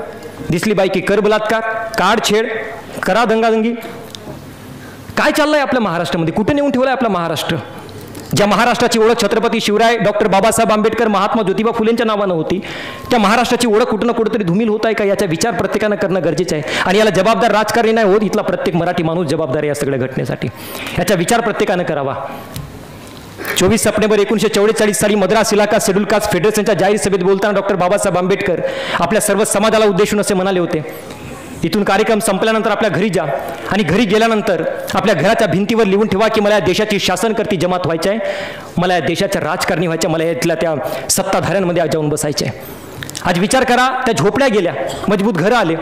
दिसली बाई की कर बलात्कार, काढ छेड, करा दंगादंगी. काय चाललंय आपल्या महाराष्ट्रामध्ये? कुठे नेऊन ठेवलंय आपला महाराष्ट्र? ज्या महाराष्ट्राची ओळख छत्रपती शिवराय, डॉक्टर बाबासाहेब आंबेडकर, महात्मा ज्योतिबा फुलेंच्या नावानं होती, त्या महाराष्ट्राची ओळख कुठं ना कुठेतरी धुमिल होत आहे का? याचा विचार प्रत्येकानं करणं गरजेचं आहे. आणि याला जबाबदार राजकारणी नाही होत, इथला प्रत्येक मराठी माणूस जबाबदार आहे या सगळ्या घटनेसाठी. याचा विचार प्रत्येकानं करावा. 24 सप्टेंबर 1944 साली मद्रास इलाका शेड्यूल कास्ट फेडरेशनच्या जाहीर सभेत बोलताना डॉक्टर बाबासाहेब आंबेडकर आपल्या सर्व समाजाला उद्देशून असे म्हणाले होते, इथून कार्यक्रम संपल्यानंतर आपल्या घरी जा आणि घरी गेल्यानंतर आपल्या घराच्या भिंतीवर लिहून ठेवा की मला या देशाची शासनकर्ती जमात व्हायची आहे, मला या देशाच्या राजकारणी व्हायचं, मला यातल्या त्या सत्ताधाऱ्यांमध्ये जाऊन बसायचे आहे. आज विचार करा, त्या झोपड्या गेल्या, मजबूत घरं आले,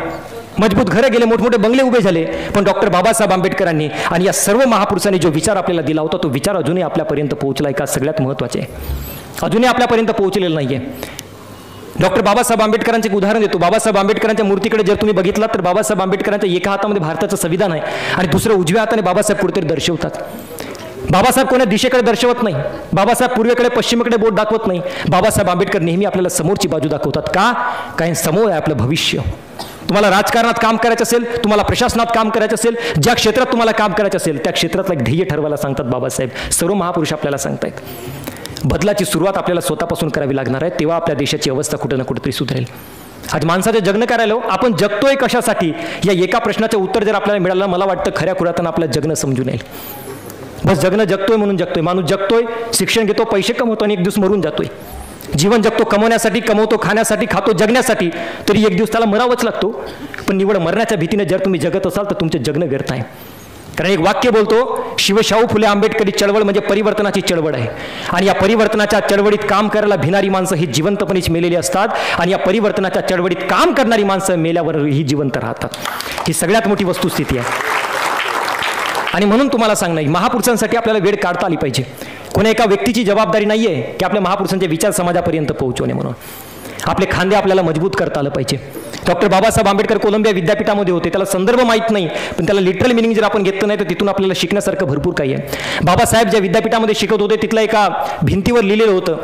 मजबूत घरं गेले, मोठमोठे बंगले उभे झाले, पण डॉक्टर बाबासाहेब आंबेडकरांनी आणि या सर्व महापुरुषांनी जो विचार आपल्याला दिला होता तो विचार अजूनही आपल्यापर्यंत पोहोचलाय का? सगळ्यात महत्त्वाचे आहे, अजूनही आपल्यापर्यंत पोहोचलेलं नाहीये. डॉक्टर बाबासाहेब आंबेडकरांचे एक उदाहरण देतो. बाबासाहेब आंबेडकरांच्या मूर्तीकडे जर तुम्ही बघितलात तर बाबासाहेब आंबेडकरांच्या एका हातामध्ये भारताचं संविधान आहे आणि दुसऱ्या उजव्या हाताने बाबासाहेब कुठेतरी दर्शवतात. बाबासाहेब कोणत्या दिशेकडे दर्शवत नाही, बाबासाहेब पूर्वेकडे पश्चिमेकडे बोट दाखवत नाही. बाबासाहेब आंबेडकर नेहमी आपल्याला समोरची बाजू दाखवतात. का? कारण समोर आहे आपलं भविष्य. तुम्हाला राजकारणात काम करायचं असेल, तुम्हाला प्रशासनात काम करायचं असेल, ज्या क्षेत्रात तुम्हाला काम करायचं असेल त्या क्षेत्रातलं एक ध्येय ठरवायला सांगतात बाबासाहेब. सर्व महापुरुष आपल्याला सांगतायत. बदलाची सुरुवात आपल्याला स्वतःपासून करावी लागणार आहे, तेव्हा आपल्या देशाची अवस्था कुठे ना कुठेतरी सुधरेल. आज माणसाचं जगणं करायला आपण जगतोय कशासाठी या एका प्रश्नाचं उत्तर जर आपल्याला मिळालं, मला वाटतं खऱ्या खुरातानं आपलं जगणं समजून येईल. बस जगणं जगतोय म्हणून जगतोय. माणूस जगतोय, शिक्षण घेतो, पैसे कमवतो आणि एक दिवस मरून जातोय. जीवन जगतो कमवण्यासाठी, कमवतो खाण्यासाठी, खातो जगण्यासाठी, तरी एक दिवस त्याला मरावंच लागतो. पण निवड मरण्याच्या भीतीने जर तुम्ही जगत असाल तर तुमचे जगणं व्यर्थ आहे. कारण एक वाक्य बोलतो, शिवशाहू फुले आंबेडकरी चळवळ म्हणजे परिवर्तनाची चळवळ आहे आणि या परिवर्तनाच्या चळवळीत काम करायला भिणारी माणसं ही जिवंतपणेच मेलेली असतात आणि या परिवर्तनाच्या चळवळीत काम करणारी माणसं मेल्यावर ही जिवंत राहतात. ही सगळ्यात मोठी वस्तुस्थिती आहे. आणि म्हणून तुम्हाला सांगणं, महापुरुषांसाठी आपल्याला वेळ काढता आली पाहिजे. कोण्या एका व्यक्तीची जबाबदारी नाही आहे की आपल्या महापुरुषांचे विचार समाजापर्यंत पोहोचवणे. म्हणून आपले खांदे आपल्याला मजबूत करता आलं पाहिजे. डॉक्टर बाबासाहेब आंबेडकर कोलंबिया विद्यापीठामध्ये होते, त्याला संदर्भ माहीत नाही, पण त्याला लिटरल मिनिंग जर आपण घेतलं नाही तर तिथून आपल्याला शिकण्यासारखं भरपूर काही आहे. बाबासाहेब ज्या विद्यापीठामध्ये शिकत होते तिथला एका भिंतीवर लिहिलेलं होतं,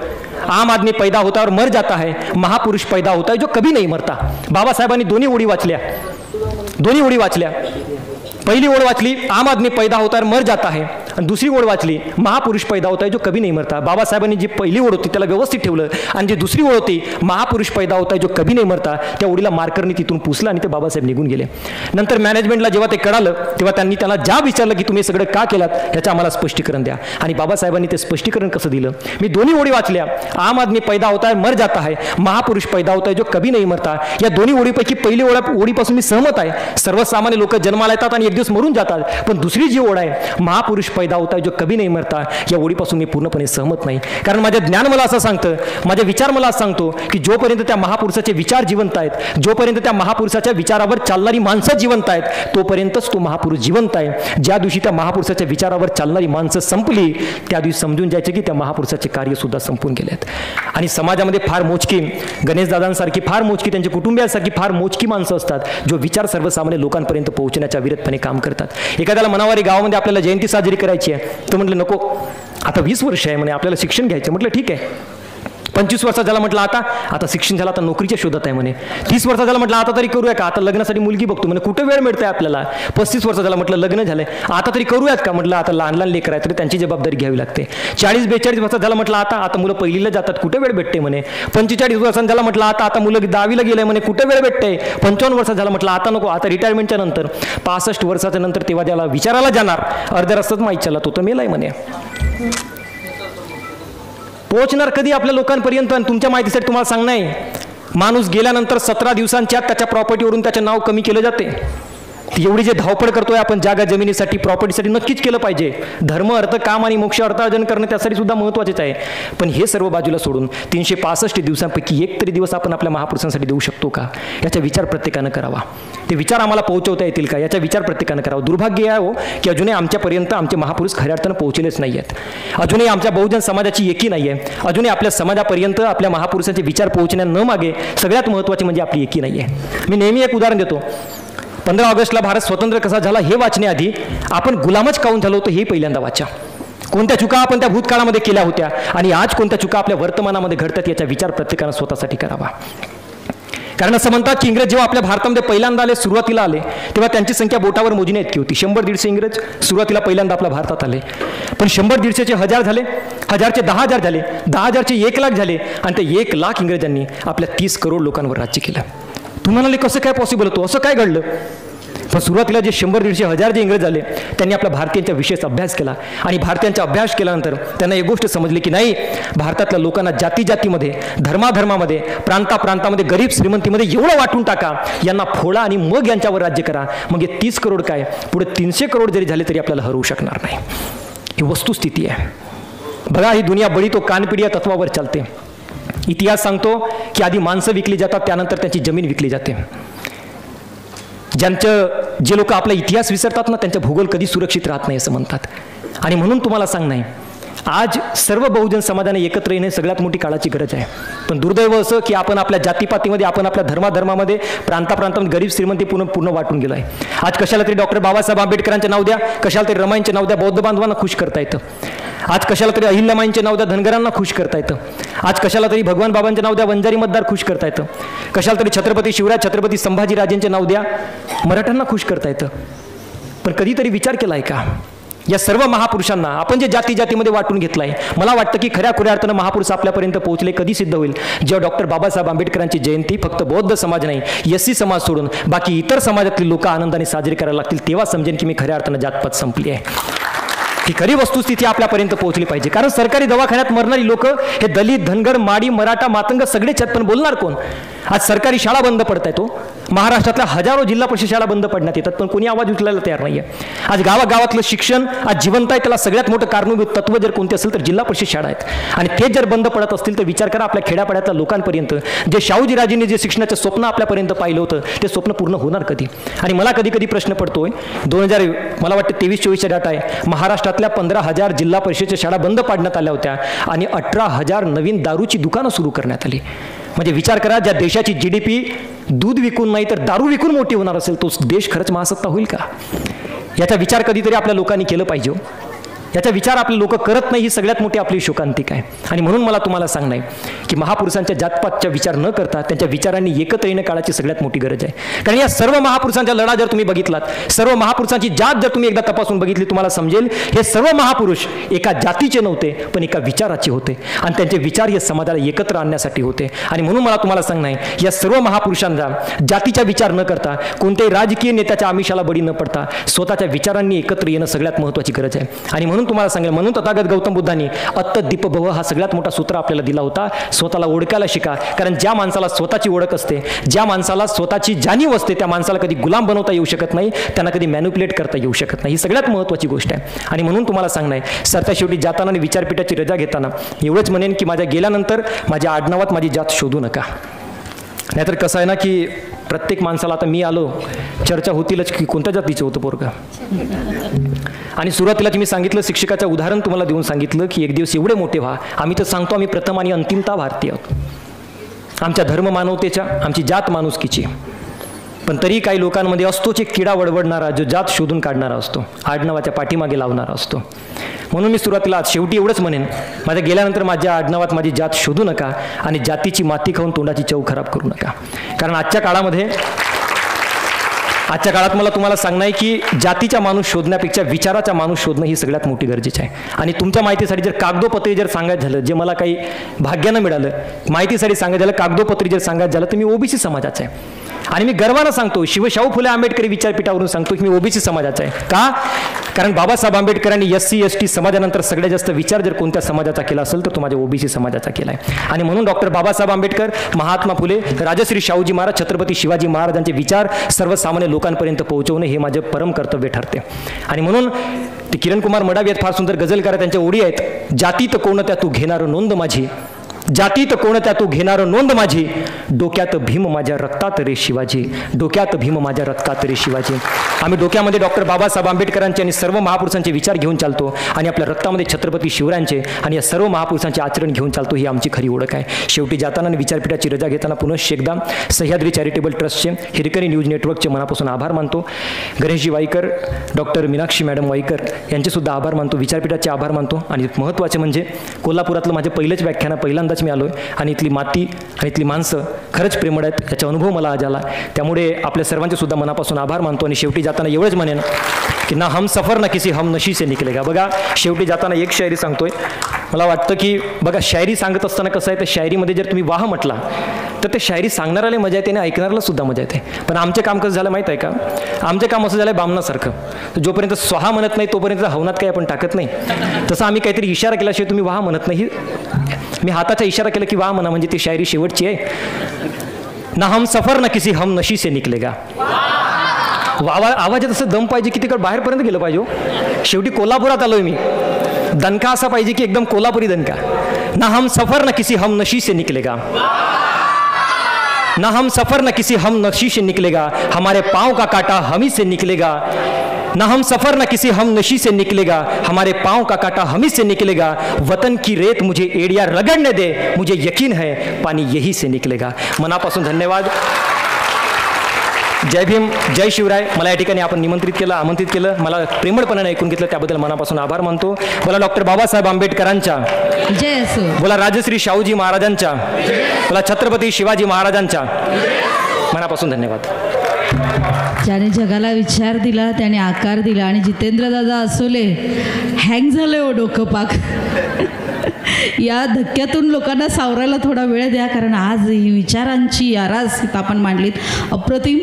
आम आदमी पैदा होता और मर जाता है, महापुरुष पैदा होता है जो कभी नहीं मरता. बाबासाहेबांनी दोन्ही ओळी वाचल्या. पहिली ओळ वाचली, आम आदमी पैदा होता और मर जाता है, आणि दुसरी ओळ वाचली, महापुरुष पैदा होता है जो कभी नहीं मरता. बाबासाहेबांनी जी पहिली ओळ होती त्याला व्यवस्थित ठेवलं आणि जी दुसरी ओळ होती, महापुरुष पैदा होता है जो कभी नहीं मरता, त्या ओळीला मार्करने तिथून पुसलं आणि ते बाबासाहेब निघून गेले. नंतर मॅनेजमेंटला जेव्हा ते कळालं तेव्हा त्यांनी त्याला ज्या विचारलं की तुम्ही सगळं का केलात याचं आम्हाला स्पष्टीकरण द्या. आणि बाबासाहेबांनी ते स्पष्टीकरण कसं दिलं? मी दोन्ही ओळी वाचल्या, आम आदमी पैदा होता है मर जाता है, महापुरुष पैदा होता है जो कभी नहीं मरता. या दोन्ही ओळीपैकी पहिली ओळीपासून मी सहमत आहे. सर्वसामान्य लोक जन्माला येतात आणि एक दिवस मरून जातात, पण दुसरी जी ओळ आहे, महापुरुष पैदा होता है जो कभी नहीं मरता, या ओळीपासून मी पूर्णपणे सहमत नाही. कारण माझे ज्ञान मला असं सांगतं, माझे विचार मला असं सांगतो की जोपर्यंत त्या महापुरुषाचे विचार जिवंत आहेत, जोपर्यंत त्या महापुरुषाच्या विचारावर चालणारी माणसं जिवंत आहेत, तोपर्यंतच तो महापुरुष जिवंत आहे. ज्या दिवशी त्या महापुरुषाच्या विचारावर चालणारी माणसं संपली त्या दिवशी समजून जायचे की त्या महापुरुषाचे कार्य सुद्धा संपून गेले आहेत. आणि समाजामध्ये फार मोजकी, गणेशदादांसारखी फार मोजकी, त्यांच्या कुटुंबियांसारखी फार मोजकी माणसं असतात जो विचार सर्वसामान्य लोकांपर्यंत पोहोचण्याच्या विरतपणे काम करतात. एखाद्याला मनावारी गावामध्ये आपल्याला जयंती साजरी करायची आहे, तर म्हटलं नको, आता 20 वर्ष आहे म्हणे आपल्याला शिक्षण घ्यायचं. म्हटलं ठीक आहे. 25 वर्षात झाला म्हटलं आता शिक्षण झालं, आता नोकरीच्या शोधात आहे म्हणे. 30 वर्षात झालं म्हटलं आता तरी करूया का, आता लग्नासाठी मुलगी बघतो म्हणे, कुठे वेळ मिळते आपल्याला. 35 वर्षात झालं म्हटलं लग्न झालंय, आता तरी करूयात का, म्हटलं आता लहान लहान लेकर आहेत तरी त्यांची जबाबदारी घ्यावी लागते. 40-42 वर्षात झालं म्हटलं आता मुलं पहिलीला जातात, कुठे वेळ भेटते म्हणे. 45 वर्षात झालं म्हटलं आता मुलं 10वीला गेलंय म्हणे, कुठे वेळ भेटते. 55 वर्षात झालं म्हटलं आता नको, आता रिटायरमेंटच्या नंतर. 65 वर्षाच्या नंतर तेव्हा ज्याला विचारायला जाणार अर्ध्या रस्त्यात माहीत चला तो तर मेलाय म्हणे. पोहोचणार कधी आपल्या लोकांपर्यंत? आणि तुमच्या माहितीसाठी तुम्हाला सांगणं आहे, माणूस गेल्यानंतर 17 दिवसांच्या त्याच्या प्रॉपर्टीवरून त्याचे नाव कमी केलं जाते. एवढी जे धावपळ करतोय आपण जागा जमिनीसाठी, प्रॉपर्टीसाठी, नक्कीच केलं पाहिजे. धर्म, अर्थ, काम आणि मोक्ष अर्थार्जन करणं त्यासाठी सुद्धा महत्त्वाचेच आहे. पण हे सर्व बाजूला सोडून 365 दिवसांपैकी एक तरी दिवस आपण आपल्या महापुरुषांसाठी देऊ शकतो का, याचा विचार प्रत्येकानं करावा. ते विचार आम्हाला पोहोचवता येतील का, याचा विचार प्रत्येकानं करावा. दुर्भाग्य आहे हो की अजूनही आमच्यापर्यंत आमचे महापुरुष खऱ्या अर्थानं पोहोचलेच नाही आहेत. अजूनही आमच्या बहुजन समाजाची एकी नाही आहे. अजूनही आपल्या समाजापर्यंत आपल्या महापुरुषांचे विचार पोहोचण्या न मागे सगळ्यात महत्त्वाचे म्हणजे आपली एकी नाही आहे. मी नेहमी एक उदाहरण देतो. 15 ऑगस्टला भारत स्वतंत्र कसा झाला हे वाचण्याआधी आपण गुलामच काऊन झालो होतो हे पहिल्यांदा वाचा. कोणत्या चुका आपण त्या भूतकाळामध्ये केल्या होत्या आणि आज कोणत्या चुका आपल्या वर्तमानामध्ये घडतात याचा विचार प्रत्येकानं स्वतःसाठी करावा. कारण असं म्हणतात की इंग्रज जेव्हा आपल्या भारतामध्ये पहिल्यांदा आले, सुरुवातीला आले, तेव्हा त्यांची संख्या बोटावर मोजणे इतकी होती. 100-150 इंग्रज सुरुवातीला पहिल्यांदा आपल्या भारतात आले. पण 100-150चे 1000 झाले, 1000चे 10,000 झाले, 10,000चे 1,00,000 झाले आणि त्या 1,00,000 इंग्रजांनी आपल्या 30 करोड लोकांवर राज्य केलं. तुम्हाला कसं काय पॉसिबल होतं, असं काय घडलं? पण सुरुवातीला जे 100-150 हजार जे इंग्रज झाले त्यांनी आपल्या भारतीयांच्या विशेष अभ्यास केला आणि भारतीयांचा अभ्यास केल्यानंतर त्यांना एक गोष्ट समजली की नाही, भारतातल्या लोकांना जातीमध्ये, धर्मामध्ये, प्रांतामध्ये, गरीब श्रीमंतीमध्ये एवढं वाटून टाका, यांना फोडा आणि मग यांच्यावर राज्य करा. मग हे 30 करोड काय, पुढे 300 करोड जरी झाले तरी आपल्याला हरवू शकणार नाही. ही वस्तुस्थिती आहे. बघा, ही दुनिया बडी तो कानपिडी या तत्वावर चालते. इतिहास सांगतो की आधी माणसं विकली जातात, त्यानंतर त्यांची जमीन विकली जाते. जे लोक आपला इतिहास विसरतात ना, त्यांचा भूगोल कधी सुरक्षित राहत नाही असं म्हणतात. आणि म्हणून तुम्हाला सांग नाही, आज सर्व बहुजन समाजाने एकत्र येणे सगळ्यात मोठी काळाची गरज आहे. पण दुर्दैव असं की आपण आपल्या जातीपातीमध्ये, आपण आपल्या धर्मामध्ये, प्रांतामध्ये गरीब श्रीमंती पूर्ण वाटून गेलो आहे. आज कशाला तरी डॉक्टर बाबासाहेब आंबेडकरांचे नाव द्या, कशाला तरी रमाईंचे नाव द्या, बौद्ध बांधवांना खुश करता येतं. आज कशाला तरी अहिल्यामाईंचे नाव द्या, धनगरांना खुश करता येतं. आज कशाला तरी भगवान बाबांचे नाव द्या, वंजारी मतदार खुश करता येतं. कशाला तरी छत्रपती शिवराज, छत्रपती संभाजीराजेंचे नाव द्या, मराठ्यांना खुश करता येतं. पण कधीतरी विचार केला आहे का, या सर्व महापुरुषांना आपण जे जातीमध्ये वाटून घेतलंय, मला वाटतं की खऱ्या अर्थानं महापुरुष आपल्यापर्यंत पोहोचले कधी सिद्ध होईल, जेव्हा डॉक्टर बाबासाहेब आंबेडकरांची जयंती फक्त बौद्ध समाज नाही, एससी समाज सोडून बाकी इतर समाजातली लोक आनंदाने साजरी करायला लागतील, तेव्हा समजेन की मी खऱ्या अर्थानं जातपात संपली आहे. ही खरी वस्तुस्थिती आपल्यापर्यंत पोहोचली पाहिजे. कारण सरकारी दवाखान्यात मरणारी लोक हे दलित, धनगर, माडी, मराठा, मातंग सगळेच आहेत. पण बोलणार कोण? आज सरकारी शाळा बंद पडत आहेत. महाराष्ट्रातल्या हजारो जिल्हा परिषद शाळा बंद पडण्यात येतात, पण कोणी आवाज उचलायला तयार नाहीये. आज गावागावातलं शिक्षण आज जिवंत आहे, त्याला सगळ्यात मोठं कारणीभूत तत्व जर कोणते असेल तर जिल्हा परिषद शाळा आहेत. आणि ते जर बंद पडत असतील तर विचार करा, आपल्या खेड्यापाड्यातल्या लोकांपर्यंत जे शाहूजीराजेंनी जे शिक्षणाचं स्वप्न आपल्यापर्यंत पाहिलं होतं, ते स्वप्न पूर्ण होणार कधी? आणि मला कधी प्रश्न पडतोय, 2000 मला वाटतं 23-24चा डाटा आहे, महाराष्ट्रातल्या 15,000 जिल्हा परिषदेच्या शाळा बंद पाडण्यात आल्या होत्या आणि 18,000 नवीन दारूची दुकानं सुरू करण्यात आली. म्हणजे विचार करा, ज्या देशाची GDP दूध विकून नाही तर दारू विकून मोठी होणार असेल, तो देश खरंच महासत्ता होईल का? याचा विचार कधीतरी आपल्या लोकांनी केलं पाहिजे. याचा विचार आपले लोक करत नाही, ही सगळ्यात मोठी आपली शोकांतिका आहे. आणि म्हणून मला तुम्हाला सांगणं आहे की महापुरुषांच्या जातपातचा विचार न करता त्यांच्या विचारांनी एकत्र येणं काळाची सगळ्यात मोठी गरज आहे. कारण या सर्व महापुरुषांचा लढा जर तुम्ही बघितलात, सर्व महापुरुषांची जात जर तुम्ही एकदा तपासून बघितली, तुम्हाला समजेल हे सर्व महापुरुष एका जातीचे नव्हते, पण एका विचाराचे होते आणि त्यांचे विचार या समाजाला एकत्र आणण्यासाठी होते. आणि म्हणून मला तुम्हाला सांगणं आहे, या सर्व महापुरुषांचा जातीचा विचार न करता, कोणत्याही राजकीय नेत्याच्या आमिषाला बळी न पडता स्वतःच्या विचारांनी एकत्र येणं सगळ्यात महत्त्वाची गरज आहे. आणि म्हणून तुम्हाला सांगेल, म्हणून तथागत गौतम बुद्धांनी अत्त दीप भव हा सगळ्यात मोठा सूत्र आपल्याला दिला होता. स्वतःला ओळखायला शिका. कारण ज्या माणसाला स्वतःची ओळख असते, ज्या माणसाला स्वतःची जाणीव असते, त्या माणसाला कधी गुलाम बनवता येऊ शकत नाही, त्यांना कधी मॅन्युप्युलेट करता येऊ शकत नाही. ही सगळ्यात महत्त्वाची गोष्ट आहे. आणि म्हणून तुम्हाला सांगणं आहे, सरता शेवटी जाताना आणि विचारपीठाची रजा घेताना एवढंच म्हणेन की माझ्या गेल्यानंतर माझ्या आडनावात माझी जात शोधू नका. नाहीतर कसं आहे ना की प्रत्येक माणसाला, आता मी आलो, चर्चा होतीलच की कोणत्या जातीचं होतं पोरगं. आणि सुरुवातीला मी सांगितलं, शिक्षकाचं उदाहरण तुम्हाला देऊन सांगितलं की एक दिवस एवढे मोठे व्हा. आम्ही तर सांगतो आम्ही प्रथम आणि अंतिमता भारतीय आहोत. आमच्या धर्म मानवतेच्या, आमची जात माणुसकीची. पण तरी काही लोकांमध्ये असतोच एक किडा वडवडणारा, जो जात शोधून काढणारा असतो, आडनावाच्या पाठीमागे लावणारा असतो. म्हणून मी सुरुवातीला शेवटी एवढंच म्हणेन, माझ्या गेल्यानंतर माझ्या आडनावात माझी जात शोधू नका आणि जातीची माती खाऊन तोंडाची चव खराब करू नका. कारण आजच्या काळात मला तुम्हाला सांगणं आहे की जातीचा माणूस शोधण्यापेक्षा विचाराचा माणूस शोधणं ही सगळ्यात मोठी गरजेची आहे. आणि तुमच्या माहितीसाठी जर कागदोपत्री जर सांगायचं झालं, जे मला काही भाग्यानं मिळालं, माहितीसाठी सांगायचं झालं, कागदोपत्री जर सांगायचं झालं, तर मी ओबीसी समाजाचा आहे. आणि मी गर्वानं सांगतो, शाहू फुले आंबेडकरी विचारपीठावरून सांगतो की मी ओबीसी समाजाचा आहे. का? कारण बाबासाहेब आंबेडकरांनी SC ST समाजानंतर सगळ्यात जास्त विचार जर कोणत्या समाजाचा केला असेल तर तो माझ्या ओबीसी समाजाचा केला आहे. आणि म्हणून डॉक्टर बाबासाहेब आंबेडकर, महात्मा फुले, राजश्री शाहूजी महाराज, छत्रपती शिवाजी महाराजांचे विचार सर्वसामान्य लोकांपर्यंत पोहोचवणे हे माझे परम कर्तव्य ठरते. आणि म्हणून ते किरण कुमार मडावी आहेत, फार सुंदर गझलकार, त्यांच्या ओळी आहेत, जातीत कोणत्या तू घेणार नोंद माझी, जातीत कोणत्या तू घेणार नोंद माझी, डोक्यात भीम माझ्या रक्तात रे शिवाजी, डोक्यात भीम माझ्या रक्तात रे शिवाजी. आम्ही डोक्यामध्ये डॉक्टर बाबासाहेब आंबेडकरांचे आणि सर्व महापुरुषांचे विचार घेऊन चालतो आणि आपल्या रक्तामध्ये छत्रपती शिवरायांचे आणि या सर्व महापुरुषांचे आचरण घेऊन चालतो. ही आमची खरी ओळख आहे. शेवटी जाताना आणि विचारपीठाची रजा घेताना पुनश्च एकदा सह्याद्री चॅरिटेबल ट्रस्टचे, हिरकणी न्यूज नेटवर्कचे मनापासून आभार मानतो. गणेशजी वाईकर, डॉक्टर मीनाक्षी मॅडम वाईकर यांचे सुद्धा आभार मानतो. विचारपीठाचे आभार मानतो. आणि महत्त्वाचे म्हणजे कोल्हापुरातलं माझं पहिलंच व्याख्यान पहिल्यांदाच पहिल्यांदाच मी आलो आहे आणि इथली माती आणि इथली माणसं खरंच प्रेमळ आहेत, याचा अनुभव मला आज आला. त्यामुळे आपल्या सर्वांचे सुद्धा मनापासून आभार मानतो आणि शेवटी जाताना एवढंच म्हणेन की ना हम सफर ना किसी हम नशी से निकलेगा. बघा शेवटी जाताना एक शायरी सांगतोय. मला वाटतं की बघा शायरी सांगत असताना कसं आहे, तर शायरीमध्ये जर तुम्ही वाह म्हटला तर ते शायरी सांगणाऱ्याला मजा येते आणि ऐकणाऱ्याला सुद्धा मजा येते. पण आमचे काम कसं झालं माहीत आहे का, आमचं काम असं झालं आहे बामणासारखं, जोपर्यंत स्वाहा म्हणत नाही तोपर्यंत हवनात काही आपण टाकत नाही. तसं आम्ही काहीतरी इशारा केल्याशिवाय तुम्ही वाह म्हणत नाही. मी हाताचा इशारा केला की वाह म्हणा, म्हणजे ती शायरी शेवटची आहे. ना हम सफर ना किसी हम नशी से निकलेगा. आवाजात असं दम पाहिजे की तिकडे बाहेरपर्यंत गेलं पाहिजे. शेवटी कोल्हापुरात आलोय मी, दणका असा पाहिजे की एकदम कोल्हापुरी दणका. ना हम सफर ना किसी हम नशी से निकलेगा, ना हम सफर न किसी हम नशी से निकलेगा, हमारे पाँव का काटा हमी से निकलेगा. ना हम सफर न किसी हम नशी से निकलेगा, हमारे पाँव का काटा हमी से निकलेगा. वतन की रेत मुझे एड़िया रगड़ने दे, मुझे यकीन है पानी यही से निकलेगा. मनापासून धन्यवाद. जय भीम, जय शिवराय. मला या ठिकाणी आपण आमंत्रित केलं, मला प्रेमळपणाने ऐकून घेतलं, त्याबद्दल मनापासून आभार मानतो. बोला डॉक्टर बाबासाहेब आंबेडकरांच्या जय असो. बोला राजश्री शाहूजी महाराजांच्या, बोला छत्रपती शिवाजी महाराजांच्या. मनापासून धन्यवाद. ज्याने जगाला विचार दिला, त्याने आकार दिला. आणि जितेंद्रदादा असोले हँग झालं हो डोकं पाक. या धक्क्यातून लोकांना सावरायला थोडा वेळ द्या, कारण आज ही विचारांची आरास आपण मांडलीत. अप्रतिम.